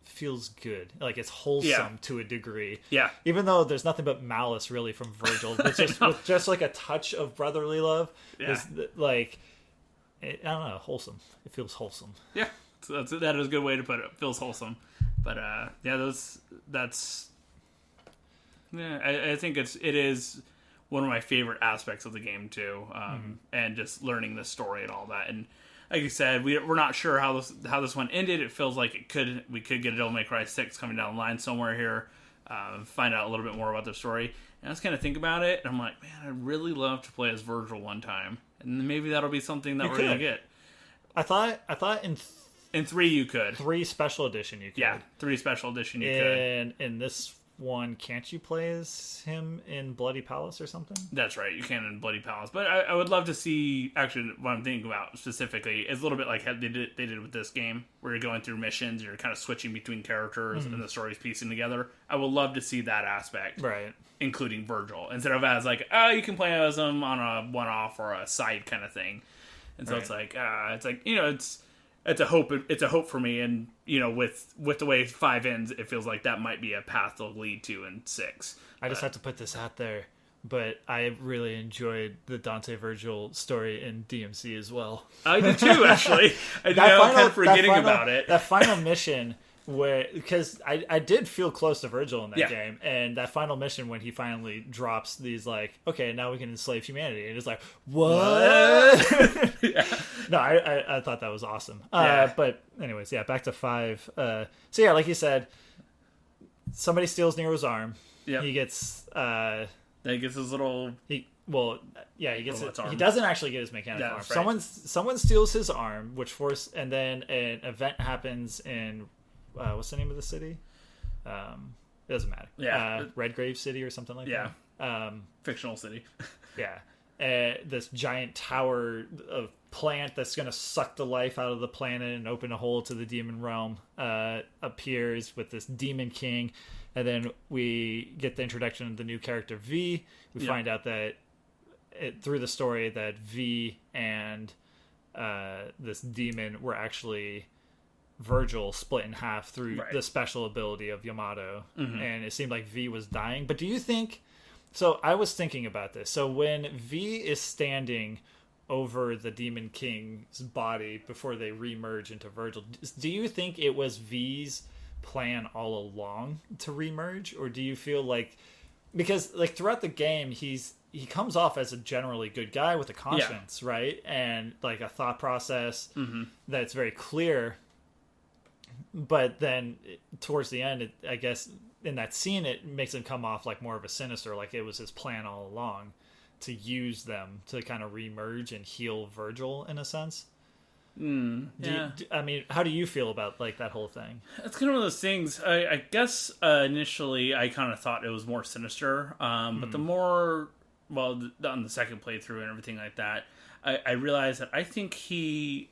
feels good. Like it's wholesome to a degree. Yeah. Even though there's nothing but malice really from Virgil, with just like a touch of brotherly love. Yeah. Like, I don't know, wholesome. It feels wholesome. Yeah. So that is a good way to put it. It feels wholesome. But I think it is one of my favorite aspects of the game too, and just learning the story and all that. And like you said, we're not sure how this one ended. It feels like we could get a Devil May Cry 6 coming down the line somewhere here. Find out a little bit more about their story. And I was kind of think about it, and I'm like, man, I'd really love to play as Virgil one time, and maybe that'll be something that we're gonna get. I thought in 3 you could. 3 special edition you could. Yeah, 3 special edition you could. And in this one, can't you play as him in Bloody Palace or something? That's right, you can in Bloody Palace. But I would love to see, actually, what I'm thinking about specifically is a little bit like how they did with this game, where you're going through missions, you're kind of switching between characters, and the story's piecing together. I would love to see that aspect. Right. Including Virgil. Instead of as like, oh, you can play as him on a one-off or a side kind of thing. And so it's like, it's a hope for me, and with the way 5 ends, it feels like that might be a path to lead to in 6. I just have to put this out there, but I really enjoyed the Dante Virgil story in DMC as well. I did too, actually. I'm kind of forgetting about it. That final mission because I did feel close to Virgil in that game, and that final mission when he finally drops these like, okay, now we can enslave humanity, and it's like, what? No, I thought that was awesome. But anyways, back to 5. So yeah, like you said, somebody steals Nero's arm. Yeah, he gets he gets his little. He gets it. He doesn't actually get his mechanic arm. Right. Someone steals his arm, and then an event happens in. What's the name of the city? It doesn't matter. Yeah. Redgrave City or something like that. Fictional city. This giant tower of plant that's going to suck the life out of the planet and open a hole to the demon realm appears with this demon king. And then we get the introduction of the new character V. We find out that through the story that V and this demon were actually Virgil split in half through the special ability of Yamato, and it seemed like V was dying. But do you think? So I was thinking about this. So when V is standing over the Demon King's body before they remerge into Virgil, do you think it was V's plan all along to remerge, or do you feel like because like throughout the game he comes off as a generally good guy with a conscience, right, and like a thought process that's very clear. But then towards the end, I guess in that scene, it makes him come off like more of a sinister, like it was his plan all along to use them to kind of remerge and heal Virgil in a sense. I mean, how do you feel about like that whole thing? It's kind of one of those things. I guess initially I kind of thought it was more sinister, but the more on the second playthrough and everything like that, I realized that I think he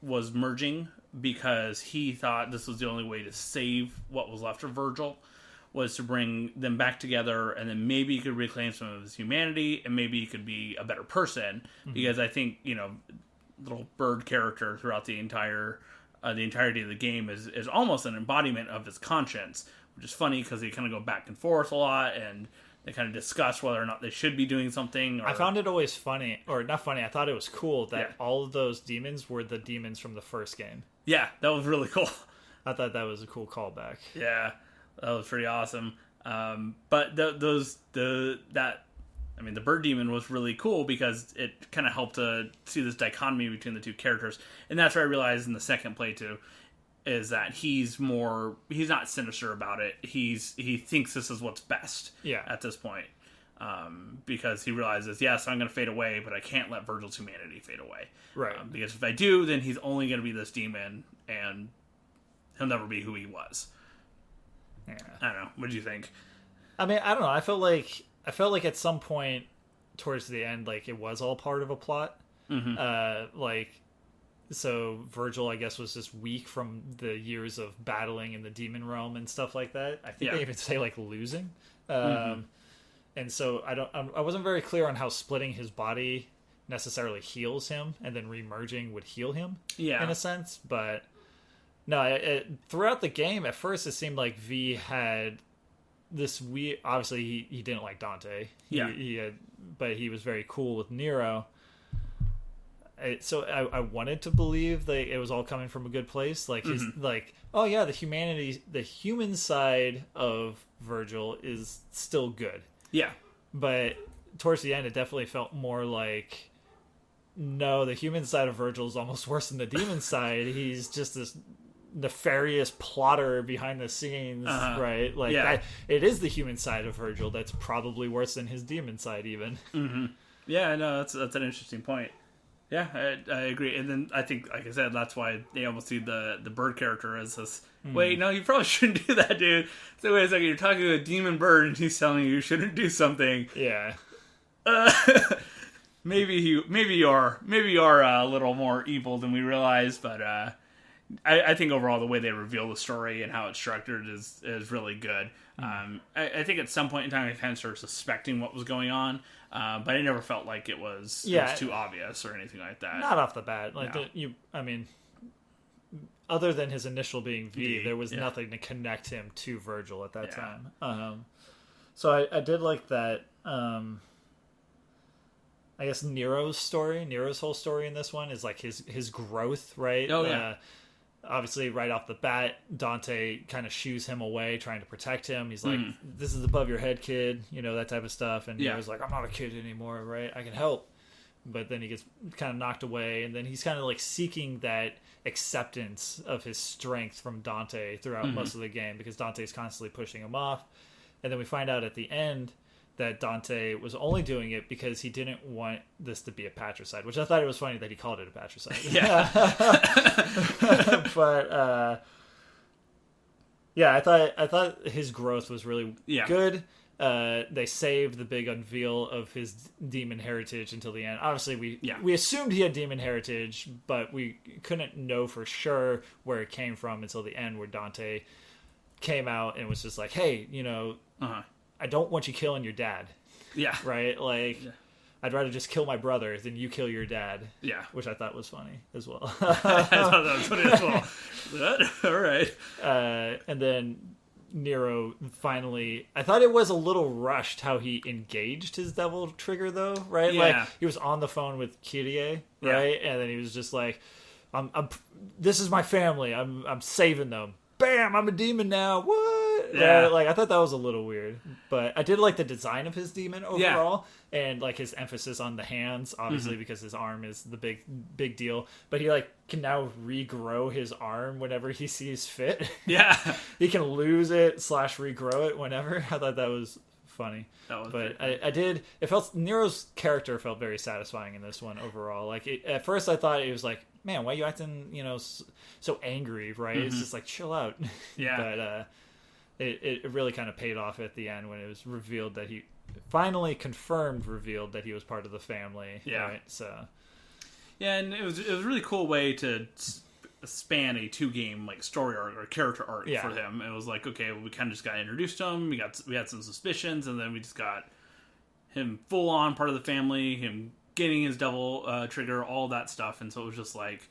was merging because he thought this was the only way to save what was left of Virgil, was to bring them back together, and then maybe he could reclaim some of his humanity, and maybe he could be a better person. Because I think little bird character throughout the entirety of the game is almost an embodiment of his conscience, which is funny because they kind of go back and forth a lot, and they kind of discuss whether or not they should be doing something. I found it always funny, or not funny, I thought it was cool that all of those demons were the demons from the first game. Yeah, that was really cool. I thought that was a cool callback. Yeah, that was pretty awesome. But the bird demon was really cool because it kind of helped to see this dichotomy between the two characters. And that's what I realized in the second playthrough, is that he's not sinister about it. He thinks this is what's best at this point. Because he realizes, yes, I'm going to fade away, but I can't let Virgil's humanity fade away. Right. Because if I do, then he's only going to be this demon, and he'll never be who he was. Yeah. I don't know. What do you think? I mean, I don't know. I felt like at some point towards the end, like it was all part of a plot. So Virgil, I guess, was just weak from the years of battling in the demon realm and stuff like that. I think they even say like losing. And so I wasn't very clear on how splitting his body necessarily heals him, and then remerging would heal him. In a sense, but no. Throughout the game, at first it seemed like V had this weird. Obviously, he didn't like Dante. But he was very cool with Nero. So I wanted to believe that it was all coming from a good place. Like he's like, oh yeah, the human side of Virgil is still good. Yeah, but towards the end, it definitely felt more like, no, the human side of Virgil is almost worse than the demon side. He's just this nefarious plotter behind the scenes, right? Like, that, it is the human side of Virgil that's probably worse than his demon side, even. Mm-hmm. Yeah, no, that's an interesting point. Yeah, I agree. And then I think, like I said, that's why they almost see the bird character as this, wait, no, you probably shouldn't do that, dude. So wait a second, you're talking to a demon bird and he's telling you shouldn't do something. Yeah. Maybe you are a little more evil than we realize, but I think overall the way they reveal the story and how it's structured is really good. I think at some point in time I kind of started suspecting what was going on, but I never felt like it was too obvious or anything like that. Not off the bat. Like other than his initial being V, there was nothing to connect him to Virgil at that time. So I did like that. I guess Nero's whole story in this one is like his growth, right? Oh, yeah. Obviously, right off the bat, Dante kind of shoos him away, trying to protect him. He's like, this is above your head, kid, that type of stuff. And Nero's like, I'm not a kid anymore, right? I can help. But then he gets kind of knocked away, and then he's kind of like seeking that acceptance of his strength from Dante throughout most of the game, because Dante's constantly pushing him off. And then we find out at the end that Dante was only doing it because he didn't want this to be a patricide, which I thought it was funny that he called it a patricide. Yeah. But I thought his growth was really good. They saved the big unveil of his demon heritage until the end. Obviously, we assumed he had demon heritage, but we couldn't know for sure where it came from until the end, where Dante came out and was just like, hey, I don't want you killing your dad. Yeah. Right? Like, I'd rather just kill my brother than you kill your dad. Yeah. Which I thought was funny as well. I thought that was funny as well. All right. And then Nero finally... I thought it was a little rushed how he engaged his devil trigger, though, right? Yeah. Like, he was on the phone with Kyrie, right? And then he was just like, this is my family. I'm saving them. Bam! I'm a demon now. What? Yeah. Like, I thought that was a little weird, but I did like the design of his demon overall, and like his emphasis on the hands, obviously because his arm is the big deal. But he like can now regrow his arm whenever he sees fit. Yeah, he can lose it / regrow it whenever. I thought that was funny. But I did. It felt Nero's character felt very satisfying in this one overall. Like at first, I thought it was like, man, why are you acting, so angry, right? It's just like, chill out. Yeah. But it really kind of paid off at the end when it was revealed that he finally revealed that he was part of the family. Yeah. Right? So. Yeah, and it was a really cool way to span a 2-game like story arc or character arc for him. It was like, okay, well, we kind of just got introduced to him. We had some suspicions, and then we just got him full on part of the family. Him getting his devil trigger, all that stuff, and so it was just like,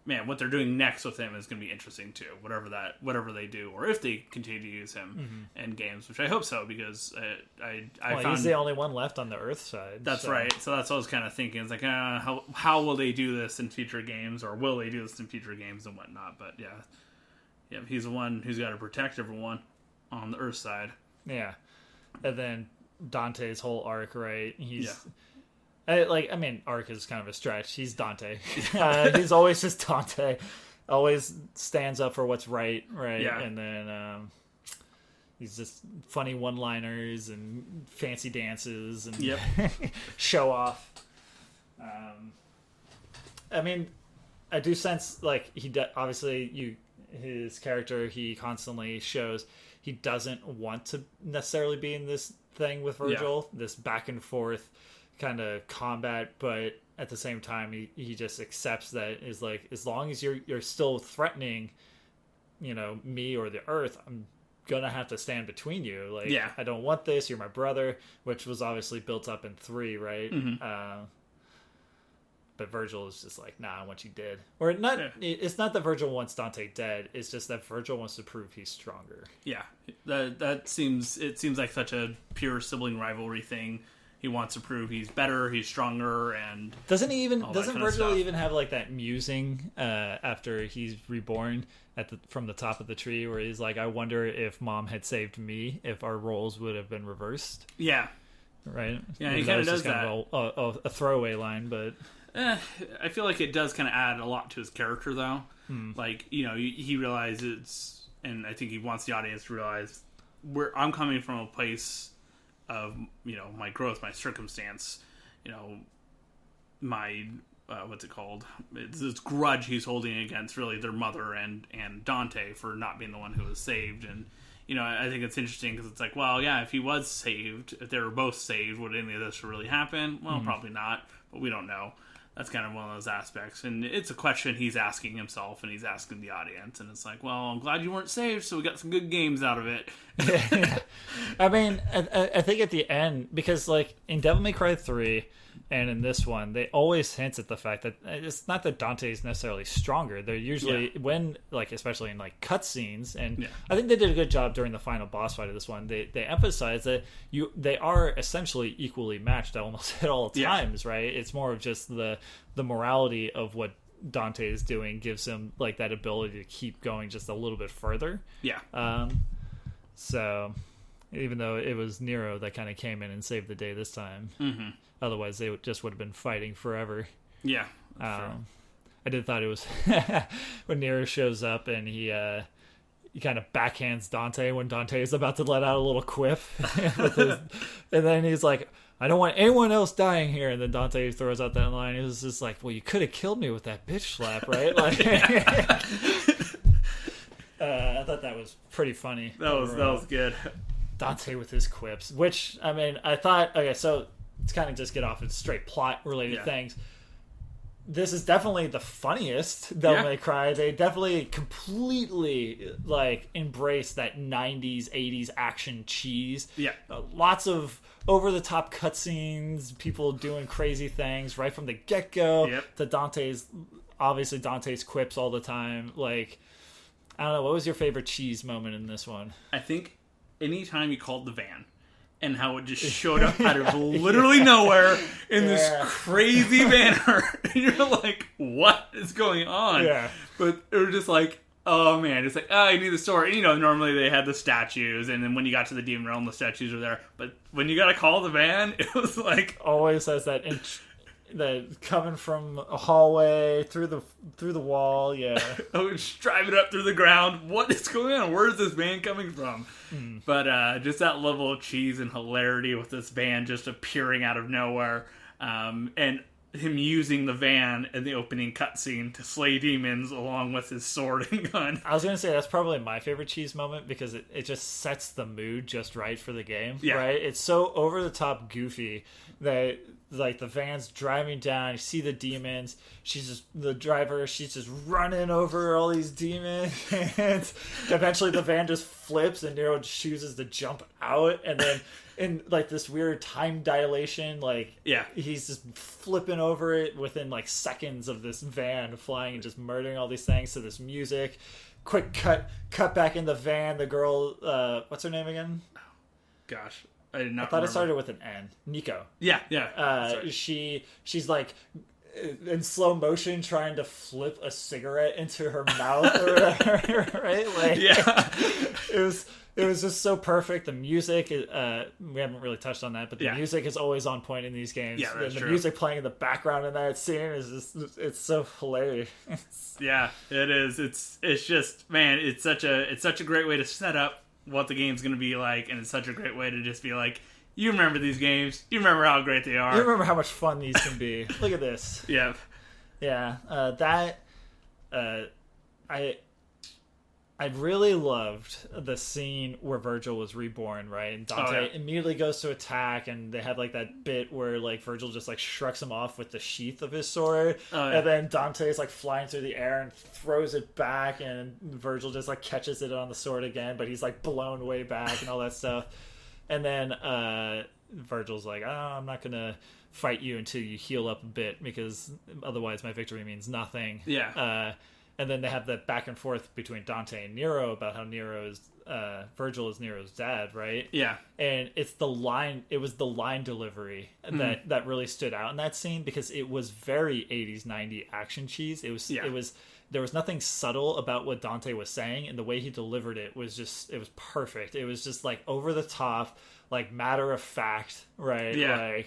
man, what they're doing next with him is going to be interesting too. Whatever they do, or if they continue to use him in games, which I hope so, because I found he's the only one left on the Earth side. That's right. So that's what I was kind of thinking. It's like, how will they do this in future games, or will they do this in future games and whatnot? But yeah, he's the one who's got to protect everyone on the Earth side. Yeah, and then Dante's whole arc, right? Arc is kind of a stretch. He's Dante. He's always just Dante. Always stands up for what's right? Yeah. And then he's just funny one-liners and fancy dances and show off. I do sense like his character, he constantly shows he doesn't want to necessarily be in this thing with Virgil, this back and forth kind of combat, but at the same time he just accepts that is like, as long as you're still threatening me or the Earth, I'm gonna have to stand between you. Like, I don't want this, you're my brother, which was obviously built up in 3, right? But Virgil is just like, nah, I want you dead. Or not. It's not that Virgil wants Dante dead, it's just that Virgil wants to prove he's stronger. Yeah, it seems like such a pure sibling rivalry thing. He wants to prove he's better, he's stronger, and doesn't Virgil even have like that musing after he's reborn from the top of the tree, where he's like, I wonder if Mom had saved me, if our roles would have been reversed. Yeah, right? Yeah, he Even though kinda it's just does kind of a throwaway line, but I feel like it does kind of add a lot to his character, though. Like, he realizes, and I think he wants the audience to realize, I'm coming from a place of, my growth, my circumstance, my, what's it called? It's this grudge he's holding against, really, their mother and Dante for not being the one who was saved. And, I think it's interesting because it's like, well, yeah, if he was saved, if they were both saved, would any of this really happen? Well, probably not, but we don't know. That's kind of one of those aspects. And it's a question he's asking himself and he's asking the audience. And it's like, well, I'm glad you weren't saved, so we got some good games out of it. Yeah. I mean, I think at the end, because like in Devil May Cry 3 and in this one, they always hint at the fact that it's not that Dante is necessarily stronger. They're usually, when, like, especially in like cutscenes, and I think they did a good job during the final boss fight of this one. They emphasize that they are essentially equally matched almost at all times, right? It's more of just the morality of what Dante is doing gives him like that ability to keep going just a little bit further. Yeah. So even though it was Nero that kind of came in and saved the day this time, otherwise they just would have been fighting forever. Yeah. I did thought it was when Nero shows up and he kind of backhands Dante when Dante is about to let out a little quip, and then he's like, "I don't want anyone else dying here." And then Dante throws out that line. It was just like, "Well, you could have killed me with that bitch slap, right?" Like, I thought that was pretty funny. That was good. Dante with his quips, which, I mean, I thought, okay, so let's kind of just get off of straight plot related things. This is definitely the funniest Devil May Cry. They definitely completely like embrace that 90s, 80s action cheese. Yeah. Lots of over-the-top cutscenes, people doing crazy things right from the get-go to Dante's quips all the time. Like, I don't know, what was your favorite cheese moment in this one? I think anytime you called the van and how it just showed up out of literally nowhere in this crazy banner. And you're like, what is going on? Yeah. But it was just like, oh man, it's like, oh, you need the store. And normally they had the statues, and then when you got to the Demon Realm, the statues are there. But when you got to call the van, it was like... Always has that... that coming from a hallway through the wall, Oh, just driving up through the ground. What is going on? Where is this van coming from? But just that level of cheese and hilarity with this van just appearing out of nowhere, and him using the van in the opening cutscene to slay demons along with his sword and gun. I was gonna say that's probably my favorite cheese moment because it just sets the mood just right for the game. Right? It's so over the top goofy that like the van's driving down, you see the demons, the driver, she's just running over all these demons, and eventually the van just flips and Nero chooses to jump out, and then in like this weird time dilation, like he's just flipping over it within like seconds of this van flying and just murdering all these things to this music. Quick cut back in the van, the girl, what's her name again? Gosh, I did not. I thought it started with an N. Nico. Yeah. She's like in slow motion trying to flip a cigarette into her mouth or whatever, right? Like, it was just so perfect. The music, we haven't really touched on that, but the music is always on point in these games. Yeah, that's the true. music playing in the background in that scene is it's so hilarious. Yeah, it is. It's just, man, it's such a great way to set up what the game's going to be like, and it's such a great way to just be like, you remember these games, you remember how great they are, you remember how much fun these can be. Look at this. I really loved the scene where Virgil was reborn, right? And Dante immediately goes to attack, and they have like that bit where like Virgil just like shrugs him off with the sheath of his sword, and then Dante is like flying through the air and throws it back, and Virgil just like catches it on the sword again, but he's like blown way back and all that stuff. And then Virgil's like, "Oh, I'm not gonna fight you until you heal up a bit, because otherwise my victory means nothing." And then they have that back and forth between Dante and Nero about how Nero is Virgil is Nero's dad, right? Yeah. And it was the line delivery that really stood out in that scene, because it was very 80s 90s action cheese. It was there was nothing subtle about what Dante was saying, and the way he delivered it was perfect. It was just like over the top, like matter of fact, right? Yeah.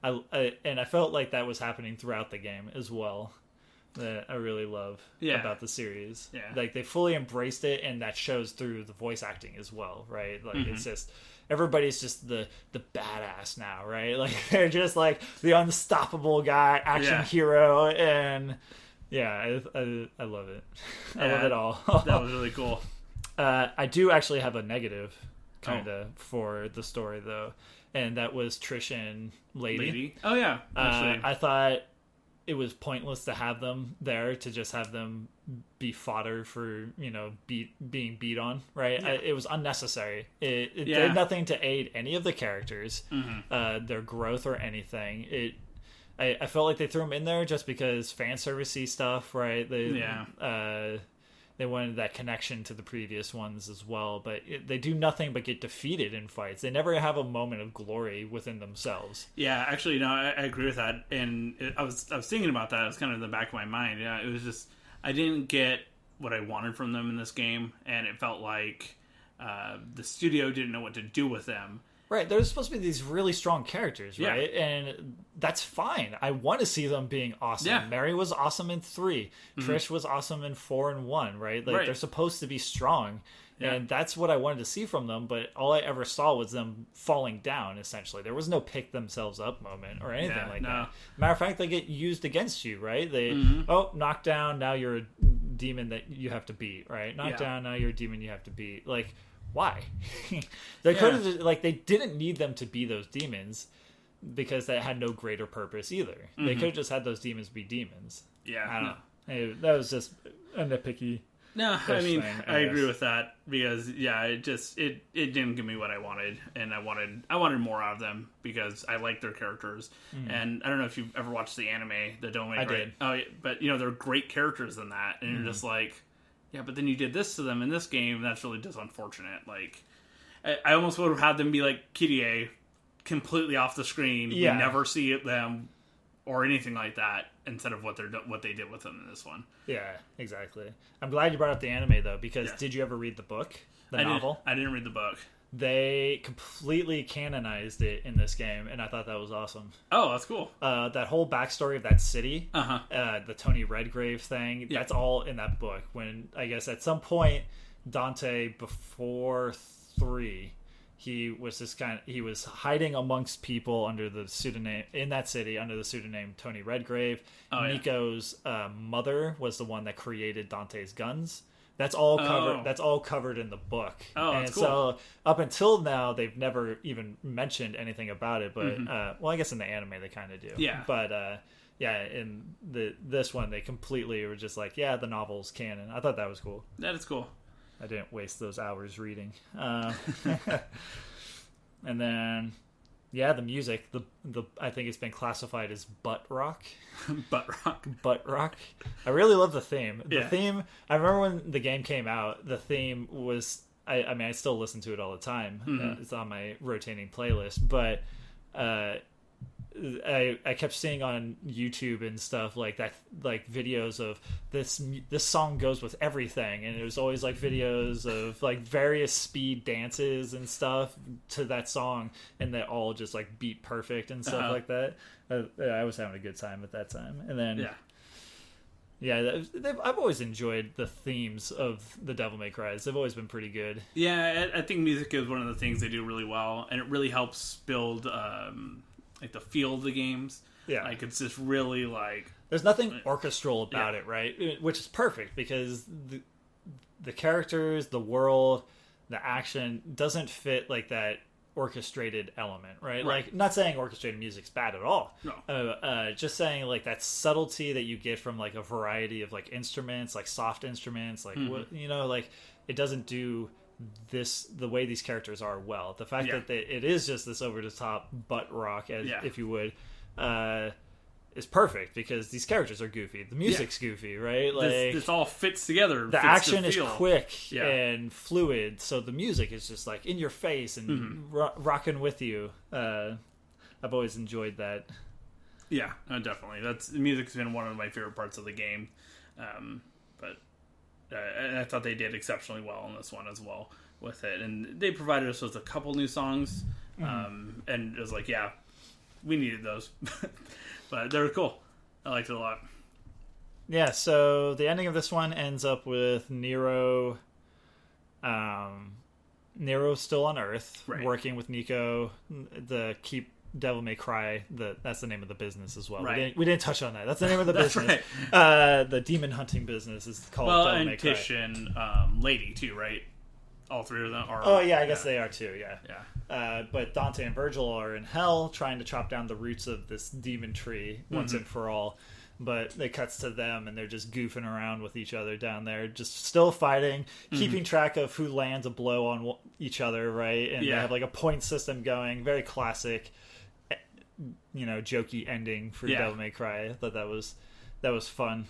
Like I felt like that was happening throughout the game as well. That I really love about the series. Yeah. Like they fully embraced it, and that shows through the voice acting as well, right? Like it's just everybody's just the badass now, right? Like they're just like the unstoppable guy, action hero, and I love it. I love it all. That was really cool. I do actually have a negative kind of for the story though, and that was Trish and Lady. Oh yeah, actually. I thought it was pointless to have them there, to just have them be fodder for, being beat on, right? Yeah. It was unnecessary. It did nothing to aid any of the characters, their growth or anything. I felt like they threw them in there just because fan servicey stuff, right? They wanted that connection to the previous ones as well, but they do nothing but get defeated in fights. They never have a moment of glory within themselves. Yeah, actually, no, I agree with that. And I was thinking about that. It was kind of in the back of my mind. Yeah, it was just I didn't get what I wanted from them in this game, and it felt like the studio didn't know what to do with them. Right, there's supposed to be these really strong characters, right? Yeah. And that's fine. I want to see them being awesome. Yeah. Mary was awesome in 3. Trish was awesome in 4 and 1, right? Like, they're supposed to be strong. Yeah. And that's what I wanted to see from them, but all I ever saw was them falling down, essentially. There was no pick themselves up moment or anything that. Matter of fact, they get used against you, right? They, knocked down, now you're a demon that you have to beat, right? Knocked down, now you're a demon you have to beat. Like, why? They could have, they didn't need them to be those demons, because that had no greater purpose either. They could have just had those demons be demons. Yeah. I don't know. That was just a nitpicky. No, I mean, I agree with that, because it didn't give me what I wanted, and I wanted more out of them, because I like their characters. And I don't know if you've ever watched the anime, the Don't Make Right. Oh, yeah, but they're great characters in that, and you're just like, yeah, but then you did this to them in this game. That's really just unfortunate. Like, I almost would have had them be like Kyrie, completely off the screen. Yeah. We never see them or anything like that, instead of what they did with them in this one. Yeah, exactly. I'm glad you brought up the anime though, because did you ever read the book, the novel? I didn't read the book. They completely canonized it in this game, and I thought that was awesome. Oh, that's cool. That whole backstory of that city, the Tony Redgrave thing, that's all in that book. When, I guess, at some point, Dante, before 3, he was hiding amongst people under the pseudonym, in that city, under the pseudonym Tony Redgrave. Nico's mother was the one that created Dante's guns. That's all covered. That's all covered in the book. Oh, that's cool. So up until now, they've never even mentioned anything about it. But I guess in the anime they kind of do. Yeah. But in this one they completely were just like, the novel's canon. I thought that was cool. That is cool. I didn't waste those hours reading. And then. Yeah, the music. The I think it's been classified as butt rock. Butt rock. I really love the theme. The theme. I remember when the game came out. The theme was. I mean, I still listen to it all the time. It's on my rotating playlist. But I kept seeing on YouTube and stuff like that, like videos of this song goes with everything, and it was always like videos of like various speed dances and stuff to that song, and they all just like beat perfect and stuff like that. I was having a good time at that time, and then I've always enjoyed the themes of the Devil May Cry. They've always been pretty good. Yeah, I think music is one of the things they do really well, and it really helps build like the feel of the games. Yeah, like it's just really like there's nothing orchestral about it, right? Which is perfect, because the characters, the world, the action doesn't fit like that orchestrated element, right? Like, not saying orchestrated music's bad at all. No. Just saying like that subtlety that you get from like a variety of like instruments, like soft instruments, like like it doesn't do this the way these characters are well. The fact that it is just this over the top butt rock, if you would, is perfect because these characters are goofy. The music's goofy, right? Like this all fits together. The action is quick Yeah. and fluid, so the music is just like in your face and rocking with you. I've always enjoyed that. Yeah, definitely. The music's been one of my favorite parts of the game. But I thought they did exceptionally well in this one as well with it. And they provided us with a couple new songs. And it was like, yeah, we needed those. But they were cool. I liked it a lot. Yeah, so the ending of this one ends up with Nero. Nero's still on Earth, working with Nico. Keep Devil May Cry. That's the name of the business as well. Right. We didn't touch on that. That's the name of the business. Right. The demon hunting business is called Devil May Cry. Tish and Lady too, right? All three of them are. Oh yeah, I guess they are too. Yeah. Yeah. But Dante and Virgil are in hell trying to chop down the roots of this demon tree once and for all. But it cuts to them and they're just goofing around with each other down there, just still fighting, keeping track of who lands a blow on each other, right? And they have like a point system going. Very classic, jokey ending for Devil May Cry. I thought that was fun.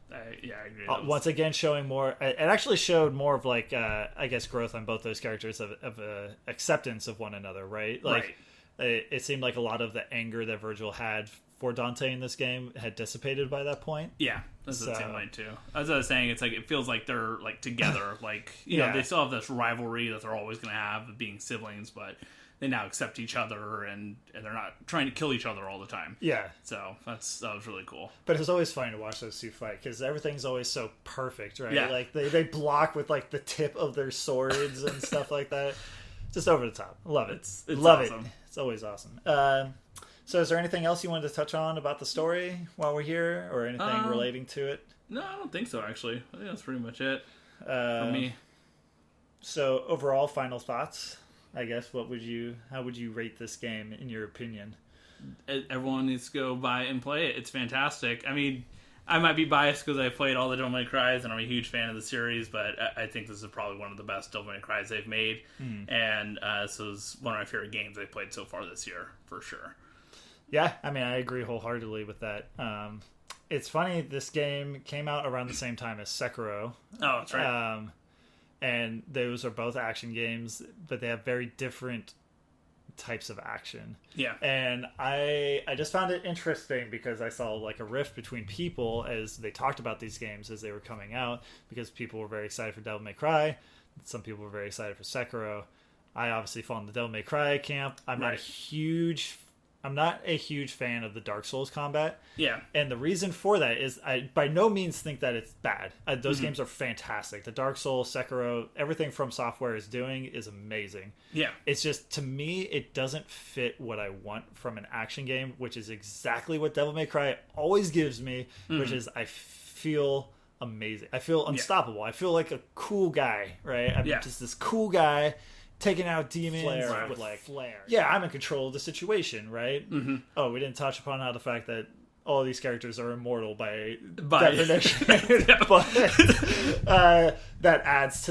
I agree. Once again, showing more. It actually showed more of like, I guess, growth on both those characters of acceptance of one another, right? Like, it seemed like a lot of the anger that Virgil had for Dante in this game had dissipated by that point. Yeah, that's the same way too. As I was saying, it's like it feels like they're like together. Like you know, they still have this rivalry that they're always going to have of being siblings, but they now accept each other and they're not trying to kill each other all the time. Yeah. So that was really cool. But it's always fun to watch those two fight because everything's always so perfect, right? Yeah. Like they block with like the tip of their swords and stuff like that. Just over the top. Love it. It's Love awesome. it. It's always awesome. So is there anything else you wanted to touch on about the story while we're here or anything relating to it? No, I don't think so, actually. I think that's pretty much it for me. So overall, final thoughts, I guess. How would you rate this game in your opinion? Everyone needs to go buy it and play it. It's fantastic. I mean, I might be biased because I played all the Devil May Crys and I'm a huge fan of the series, but I think this is probably one of the best Devil May Crys they've made. And this is one of my favorite games I've played so far this year, for sure. Yeah, I mean, I agree wholeheartedly with that. It's funny, this game came out around the same time as Sekiro. Oh, that's right. And those are both action games, but they have very different types of action. Yeah. And I just found it interesting because I saw like a rift between people as they talked about these games as they were coming out, because people were very excited for Devil May Cry. Some people were very excited for Sekiro. I obviously fall in the Devil May Cry camp. I'm not a huge fan of the Dark Souls combat. Yeah. And the reason for that is I by no means think that it's bad. Those games are fantastic. The Dark Souls, Sekiro, everything From Software is doing is amazing. Yeah. It's just, to me, it doesn't fit what I want from an action game, which is exactly what Devil May Cry always gives me, which is I feel amazing. I feel unstoppable. I feel like a cool guy, right? I'm just this cool guy taking out demons with flair. Yeah, I'm in control of the situation, right? Oh, we didn't touch upon how the fact that all these characters are immortal by definition, but that adds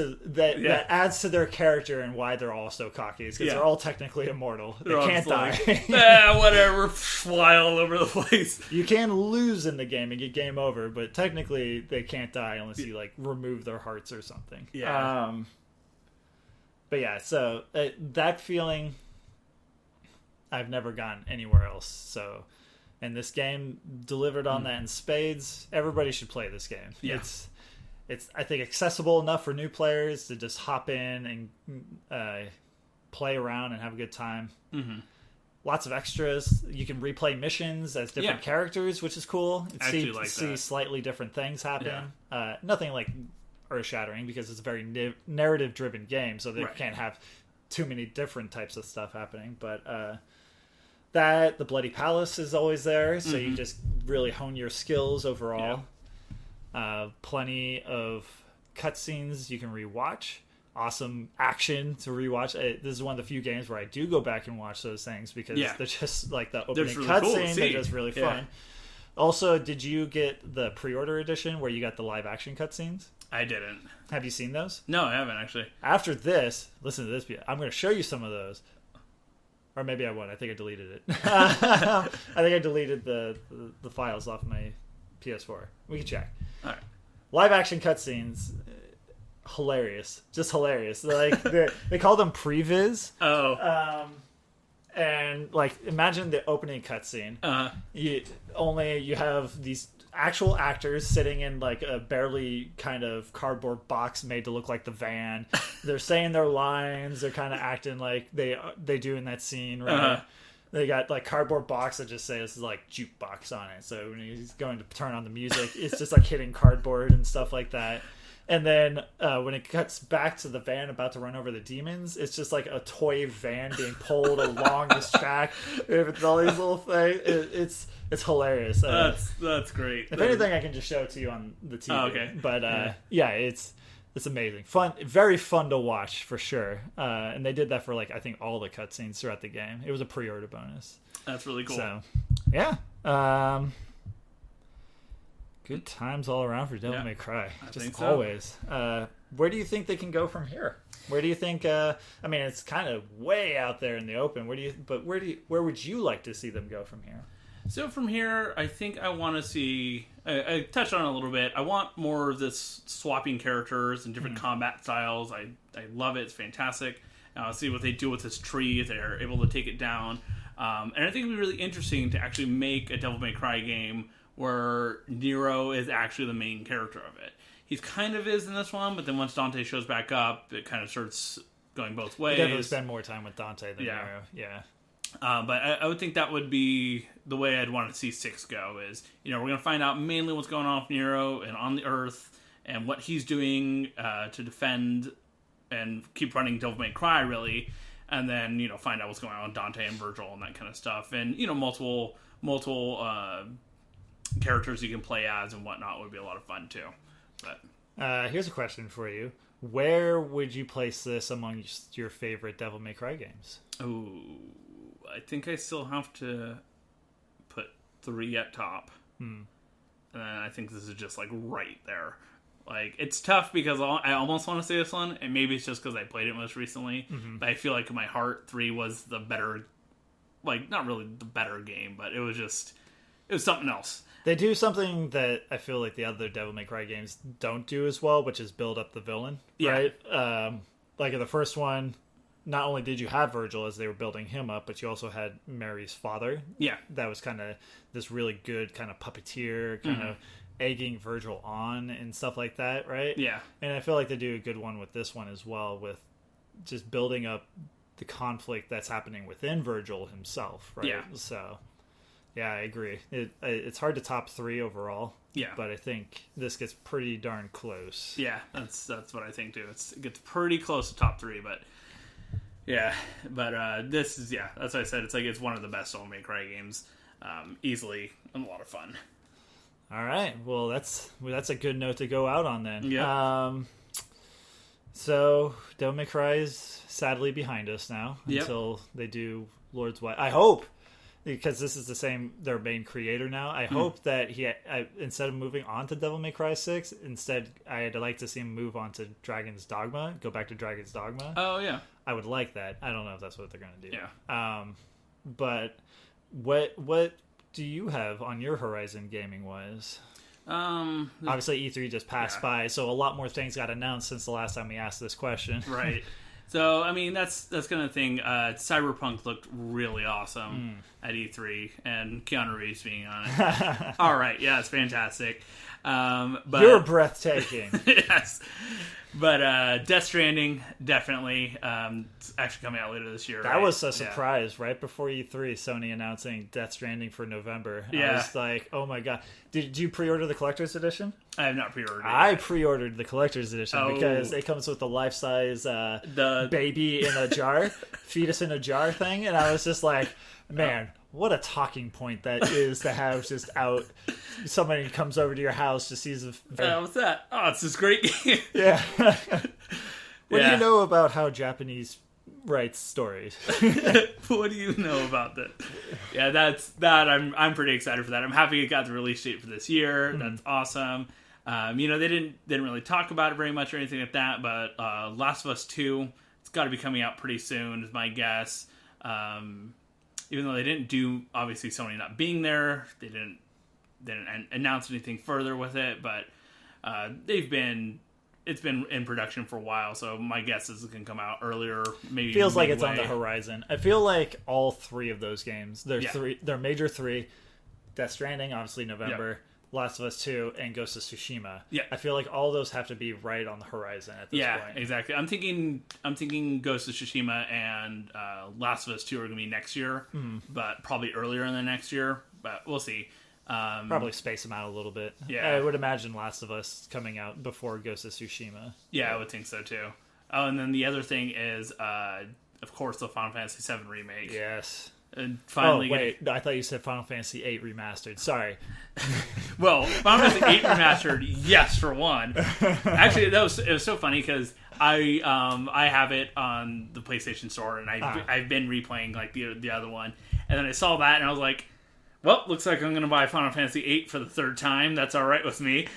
to their character and why they're all so cocky. Because they're all technically immortal. They can't die. Whatever, fly all over the place. You can lose in the game and get game over, but technically they can't die unless you like remove their hearts or something. Yeah. But yeah, so that feeling I've never gotten anywhere else. So, and this game delivered on that in spades. Everybody should play this game. Yeah. It's I think accessible enough for new players to just hop in and play around and have a good time. Lots of extras. You can replay missions as different characters, which is cool. See slightly different things happen. Yeah. Nothing like earth-shattering because it's a very narrative-driven game, so they can't have too many different types of stuff happening. But the Bloody Palace is always there, so you just really hone your skills overall. Plenty of cutscenes you can rewatch. Awesome action to rewatch. This is one of the few games where I do go back and watch those things because they're just like the opening really cutscene. Cool they're just really fun. Also, did you get the pre-order edition where you got the live-action cutscenes? I didn't. Have you seen those? No, I haven't actually. After this, listen to this. I'm going to show you some of those. or maybe I won't. I think I deleted it. I think I deleted the files off my PS4. We can check. All right. Live action cutscenes, hilarious, just hilarious. Like they call them previs. Oh. And like imagine the opening cutscene. You have these actual actors sitting in like a barely kind of cardboard box made to look like the van. They're saying their lines. They're kind of acting like they do in that scene, right? They got like cardboard box that just says like jukebox on it. So when he's going to turn on the music, it's just like hitting cardboard and stuff like that. And then when it cuts back to the van about to run over the demons, it's just like a toy van being pulled along this track with all these little things. It's hilarious. That's great. If anything, I can just show it to you on the TV. Oh, okay. But yeah, it's amazing. Fun, very fun to watch for sure. And they did that for like I think all the cutscenes throughout the game. It was a pre-order bonus. That's really cool. So yeah. Good times all around for Devil May Cry. Just always. Where do you think they can go from here? Where do you think? I mean, it's kind of way out there in the open. Where would you like to see them go from here? So from here, I think I want to see. I touched on it a little bit. I want more of this swapping characters and different combat styles. I love it. It's fantastic. I'll see what they do with this tree if they're able to take it down. And I think it'd be really interesting to actually make a Devil May Cry game where Nero is actually the main character of it. He's kind of is in this one, but then once Dante shows back up, it kind of starts going both ways. You definitely spend more time with Dante than Nero. Yeah. But I would think that would be the way I'd want to see 6 go is, we're going to find out mainly what's going on with Nero and on the Earth and what he's doing to defend and keep running Devil May Cry, really. And then, find out what's going on with Dante and Virgil and that kind of stuff. And, multiple characters you can play as and whatnot would be a lot of fun too. But here's a question for you: where would you place this among your favorite Devil May Cry games? Ooh, I think I still have to put 3 at top, and then I think this is just like right there. Like it's tough because I almost want to say this one, and maybe it's just because I played it most recently. But I feel like in my heart, 3 was the better, like not really the better game, but it was something else. They do something that I feel like the other Devil May Cry games don't do as well, which is build up the villain, right? Like in the first one, not only did you have Virgil as they were building him up, but you also had Mary's father. Yeah. That was kind of this really good kind of puppeteer, kind of egging Virgil on and stuff like that, right? Yeah. And I feel like they do a good one with this one as well, with just building up the conflict that's happening within Virgil himself, right? Yeah. So... yeah, I agree. It's hard to top 3 overall. Yeah, but I think this gets pretty darn close. Yeah, that's what I think too. It gets pretty close to top 3, but yeah, but this is that's what I said. It's one of the best Devil May Cry games, easily, and a lot of fun. All right, well that's a good note to go out on then. Yeah. So Devil May Cry is sadly behind us now until they do Lord's Wife. I hope. Because this is their main creator now. I hope that instead of moving on to Devil May Cry 6, I'd like to see him move on to Dragon's Dogma, go back to Dragon's Dogma. Oh, yeah. I would like that. I don't know if that's what they're going to do. Yeah. But what do you have on your horizon gaming-wise? Obviously, E3 just passed by, so a lot more things got announced since the last time we asked this question. Right. So, I mean, that's kind of the thing. Cyberpunk looked really awesome at E3, and Keanu Reeves being on it. All right, yeah, it's fantastic. But you're breathtaking. Yes. But Death Stranding, definitely. It's actually coming out later this year. That was a surprise, right before E3, Sony announcing Death Stranding for November. Yeah. I was like, oh my god. Did you pre-order the collector's edition? I have not pre-ordered it. I pre-ordered the collector's edition because it comes with the life-size baby in a jar, fetus in a jar thing, and I was just like, man, what a talking point that is to have just out. Somebody comes over to your house, just sees what's that? Oh, it's this great game. Yeah. What do you know about how Japanese writes stories? What do you know about that? Yeah, that. I'm pretty excited for that. I'm happy it got the release date for this year. That's awesome. They didn't really talk about it very much or anything like that. But Last of Us 2, it's got to be coming out pretty soon, is my guess. Even though they didn't do, obviously Sony not being there, they didn't announce anything further with it, but it's been in production for a while, so my guess is it can come out earlier, maybe Feels like it's midway. on the horizon. I feel like all three of those games, they're major three, Death Stranding, obviously November, Last of Us 2, and Ghost of Tsushima. Yeah. I feel like all those have to be right on the horizon at this point. Yeah, exactly. I'm thinking Ghost of Tsushima and Last of Us 2 are going to be next year, but probably earlier in the next year, but we'll see. Probably space them out a little bit. Yeah. I would imagine Last of Us coming out before Ghost of Tsushima. Yeah, I would think so too. Oh, and then the other thing is, of course, the Final Fantasy VII remake. Yes. And finally, No, I thought you said Final Fantasy VIII remastered. Sorry. Well, Final Fantasy VIII remastered, yes, for one. Actually, it was so funny because I have it on the PlayStation Store, and I've been replaying like the other one, and then I saw that, and I was like, well, looks like I'm going to buy Final Fantasy VIII for the third time. That's all right with me.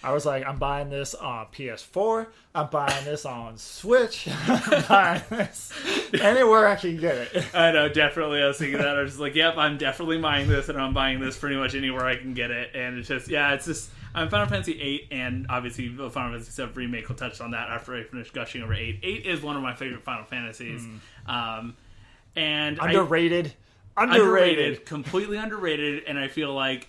I was like, I'm buying this on PS4. I'm buying this on Switch. I'm buying this anywhere I can get it. I know, definitely. I was thinking that. I was like, yep, I'm definitely buying this, and I'm buying this pretty much anywhere I can get it. And it's just, I'm Final Fantasy VIII, and obviously the Final Fantasy VII Remake will touch on that after I finish gushing over 8. 8 is one of my favorite Final Fantasies. And Underrated, completely underrated, and I feel like,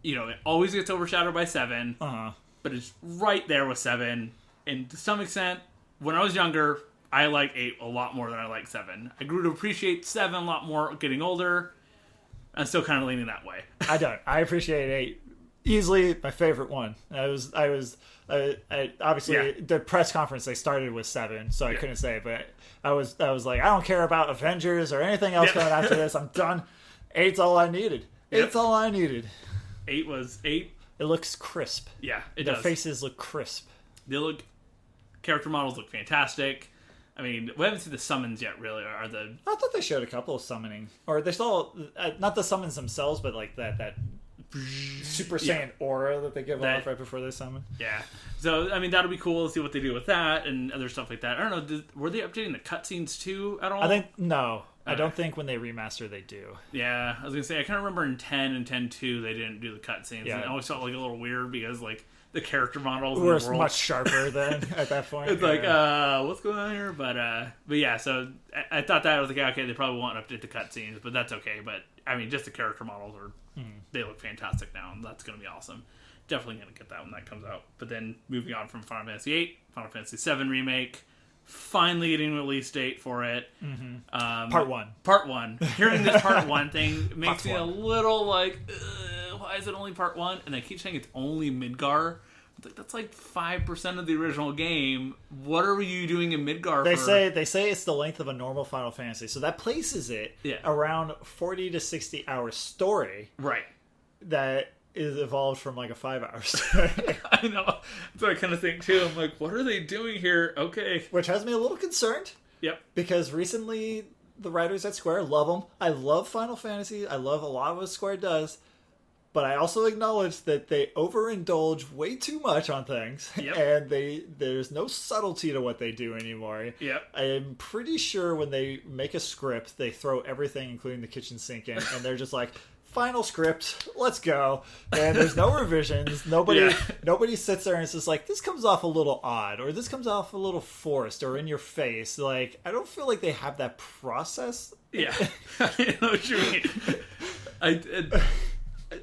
it always gets overshadowed by 7, but it's right there with 7, and to some extent, when I was younger, I liked 8 a lot more than I liked 7. I grew to appreciate 7 a lot more getting older. I'm still kind of leaning that way. I appreciate 8. Easily my favorite one. I obviously the press conference they started with 7, so I couldn't say, but I was like, I don't care about Avengers or anything else going after this. I'm done. 8's all I needed. 8's all I needed. 8 was 8. It looks crisp. Yeah, it Their does. faces look crisp. Character models look fantastic. I mean, we haven't seen the summons yet, really. I thought they showed a couple of summoning, or they saw not the summons themselves, but like that Super Saiyan aura that they give off right before they summon. Yeah. So, I mean, that'll be cool to see what they do with that and other stuff like that. I don't know, were they updating the cutscenes too at all? I think, no. I don't think when they remaster they do. Yeah, I was going to say, I kind of remember in 10 and 10.2 they didn't do the cutscenes. Yeah. And it always felt like a little weird because, like, the character models were much sharper then at that point. It's like, what's going on here? But yeah, so I thought that I was like, okay, they probably won't update the cutscenes, but that's okay. But, I mean, just the character models they look fantastic now, and that's going to be awesome. Definitely going to get that when that comes out. But then moving on from Final Fantasy VIII, Final Fantasy VII Remake, finally getting a release date for it. Part 1. Part 1. Hearing this Part 1 thing makes me a little like, why is it only Part 1? And they keep saying it's only Midgar. That's like 5% of the original game. What are you doing in Midgar? They say it's the length of a normal Final Fantasy, so that places it around 40 to 60 hour story. Right. That is evolved from like a 5-hour story. I know. That's what I kind of think too. I'm like, what are they doing here? Okay. Which has me a little concerned. Yep. Because recently the writers at Square, love them. I love Final Fantasy. I love a lot of what Square does. But I also acknowledge that they overindulge way too much on things, and there's no subtlety to what they do anymore. Yep. I'm pretty sure when they make a script, they throw everything, including the kitchen sink, in, and they're just like, final script, let's go. And there's no revisions. Nobody sits there and it's just like, this comes off a little odd, or this comes off a little forced, or in your face. Like, I don't feel like they have that process. Yeah, I know what you mean.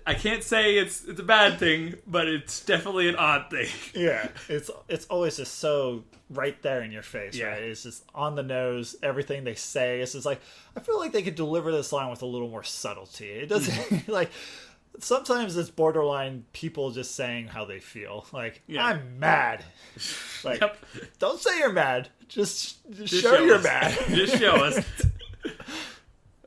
I can't say it's a bad thing, but it's definitely an odd thing. Yeah, it's always just so right there in your face, right? It's just on the nose, everything they say. It's just like, I feel like they could deliver this line with a little more subtlety. It doesn't, like, sometimes it's borderline people just saying how they feel. Like, I'm mad. Like, don't say you're mad. Just show you're mad. Just show us.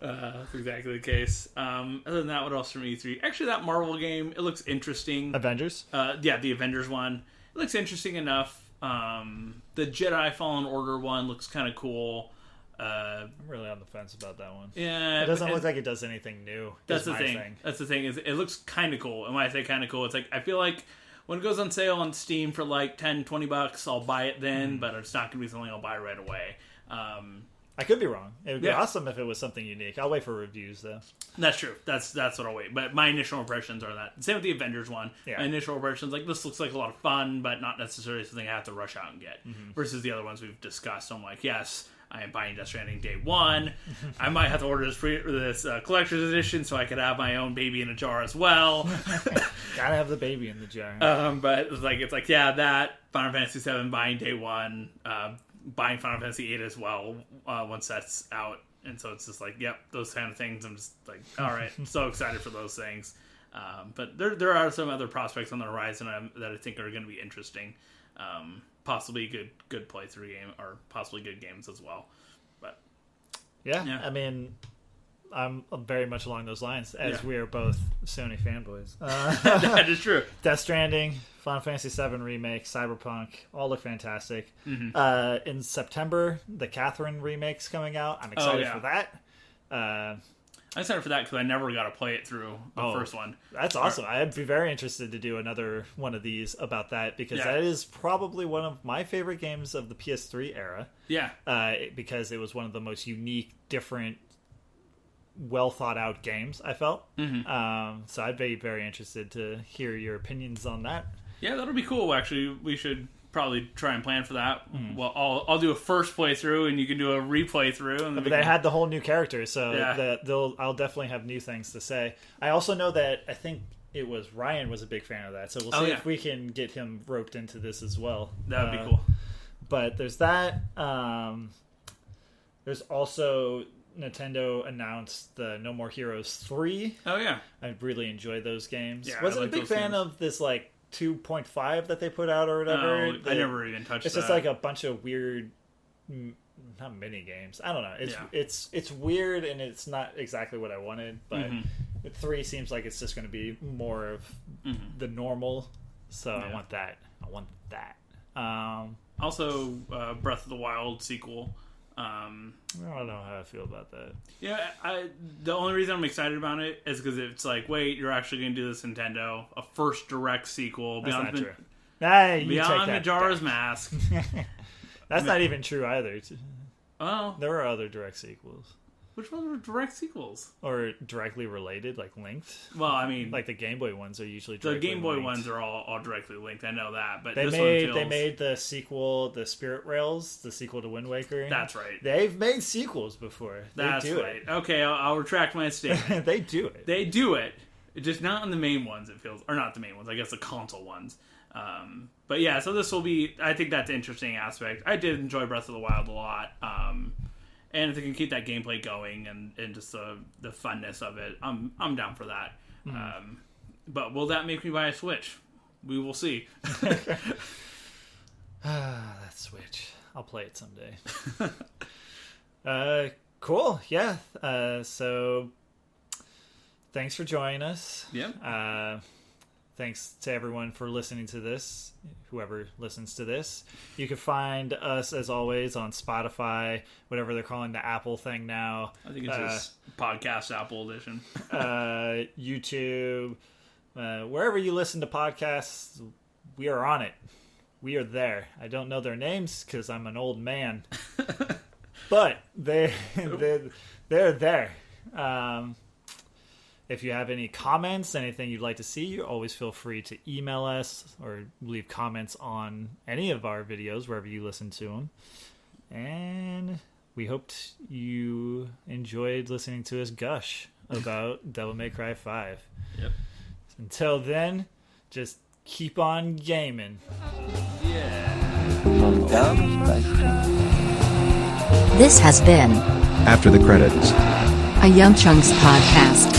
That's exactly the case. Other than that, what else from E3? Actually, that Marvel game, it looks interesting. Avengers? The Avengers one. It looks interesting enough. The Jedi Fallen Order one looks kind of cool. I'm really on the fence about that one. Yeah. It doesn't look like it does anything new. That's the thing. That's the thing. Is it looks kind of cool. And when I say kind of cool, it's like, I feel like when it goes on sale on Steam for like $10-$20, I'll buy it then, but it's not going to be something I'll buy right away. I could be wrong. It would be Yeah. awesome if it was something unique. I'll wait for reviews, though. That's true. That's what I'll wait. But my initial impressions are that. Same with the Avengers one. Yeah. My initial impressions, like, this looks like a lot of fun, but not necessarily something I have to rush out and get. Versus the other ones we've discussed. I'm like, yes, I am buying Death Stranding day one. I might have to order this collector's edition so I could have my own baby in a jar as well. Gotta have the baby in the jar. But it's like, yeah, that Final Fantasy VII buying day one. Buying Final Fantasy VIII as well once that's out, and so it's just like, yep, those kind of things. I'm just like, all right, I'm so excited for those things. But there are some other prospects on the horizon that I think are going to be interesting. Possibly good playthrough game, or possibly good games as well. But yeah, I mean, I'm very much along those lines, as we are both Sony fanboys. that is true. Death Stranding, Final Fantasy VII Remake, Cyberpunk, all look fantastic. In September, the Catherine remake's coming out. I'm excited for that. I'm excited for that because I never got to play it through the first one. That's awesome. I'd be very interested to do another one of these about that, because that is probably one of my favorite games of the PS3 era. Yeah. Because it was one of the most unique, different, well thought out games, I felt. So I'd be very interested to hear your opinions on that. Yeah, that'll be cool. Actually, we should probably try and plan for that. Well, I'll do a first playthrough, and you can do a replay through. And but they had the whole new characters, so I'll definitely have new things to say. I also know that I think it was Ryan was a big fan of that, so we'll see if we can get him roped into this as well. That would be cool. But there's that. There's also Nintendo announced the No More Heroes 3. Oh yeah, I really enjoyed those games. Yeah, Wasn't I a big those fan games. of this like 2.5 that they put out or whatever. I never even touched It's that. just like a bunch of weird, not mini games. I don't know. It's weird, and it's not exactly what I wanted. But 3 seems like it's just going to be more of the normal. So I want that. Also, Breath of the Wild sequel. I don't know how I feel about that. Yeah, the only reason I'm excited about it is because it's like, wait, you're actually going to do this, Nintendo, a first direct sequel. That's beyond not true. Nah, Beyond Majora's Mask. That's not even true either. Oh, there were other direct sequels. which ones were direct sequels? Or directly related, like linked? Well, I mean, like the Game Boy ones are usually the directly Game Boy linked. ones are all directly linked. I know that, but They this made one they feels... made the sequel, the Spirit Rails, the sequel to Wind Waker. That's right. They've made sequels before. That's right. Okay, I'll retract my statement. They do it. They do it. It's just not on the main ones, it feels. Or not the main ones, I guess the console ones. But yeah, so this will be... I think that's an interesting aspect. I did enjoy Breath of the Wild a lot. And if they can keep that gameplay going and just the funness of it, I'm down for that. But will that make me buy a Switch? We will see. That Switch. I'll play it someday. Cool. Yeah. So thanks for joining us. Yeah. Thanks to everyone for listening to this, whoever listens to this. You can find us, as always, on Spotify, whatever they're calling the Apple thing now. I think it's just podcast Apple edition. YouTube, wherever you listen to podcasts, we are on it. We are there. I don't know their names because I'm an old man. But they're there. If you have any comments, anything you'd like to see, you always feel free to email us or leave comments on any of our videos, wherever you listen to them. And we hoped you enjoyed listening to us gush about Devil May Cry 5. Yep. Until then, just keep on gaming. This has been After the credits. a Young Chunks podcast.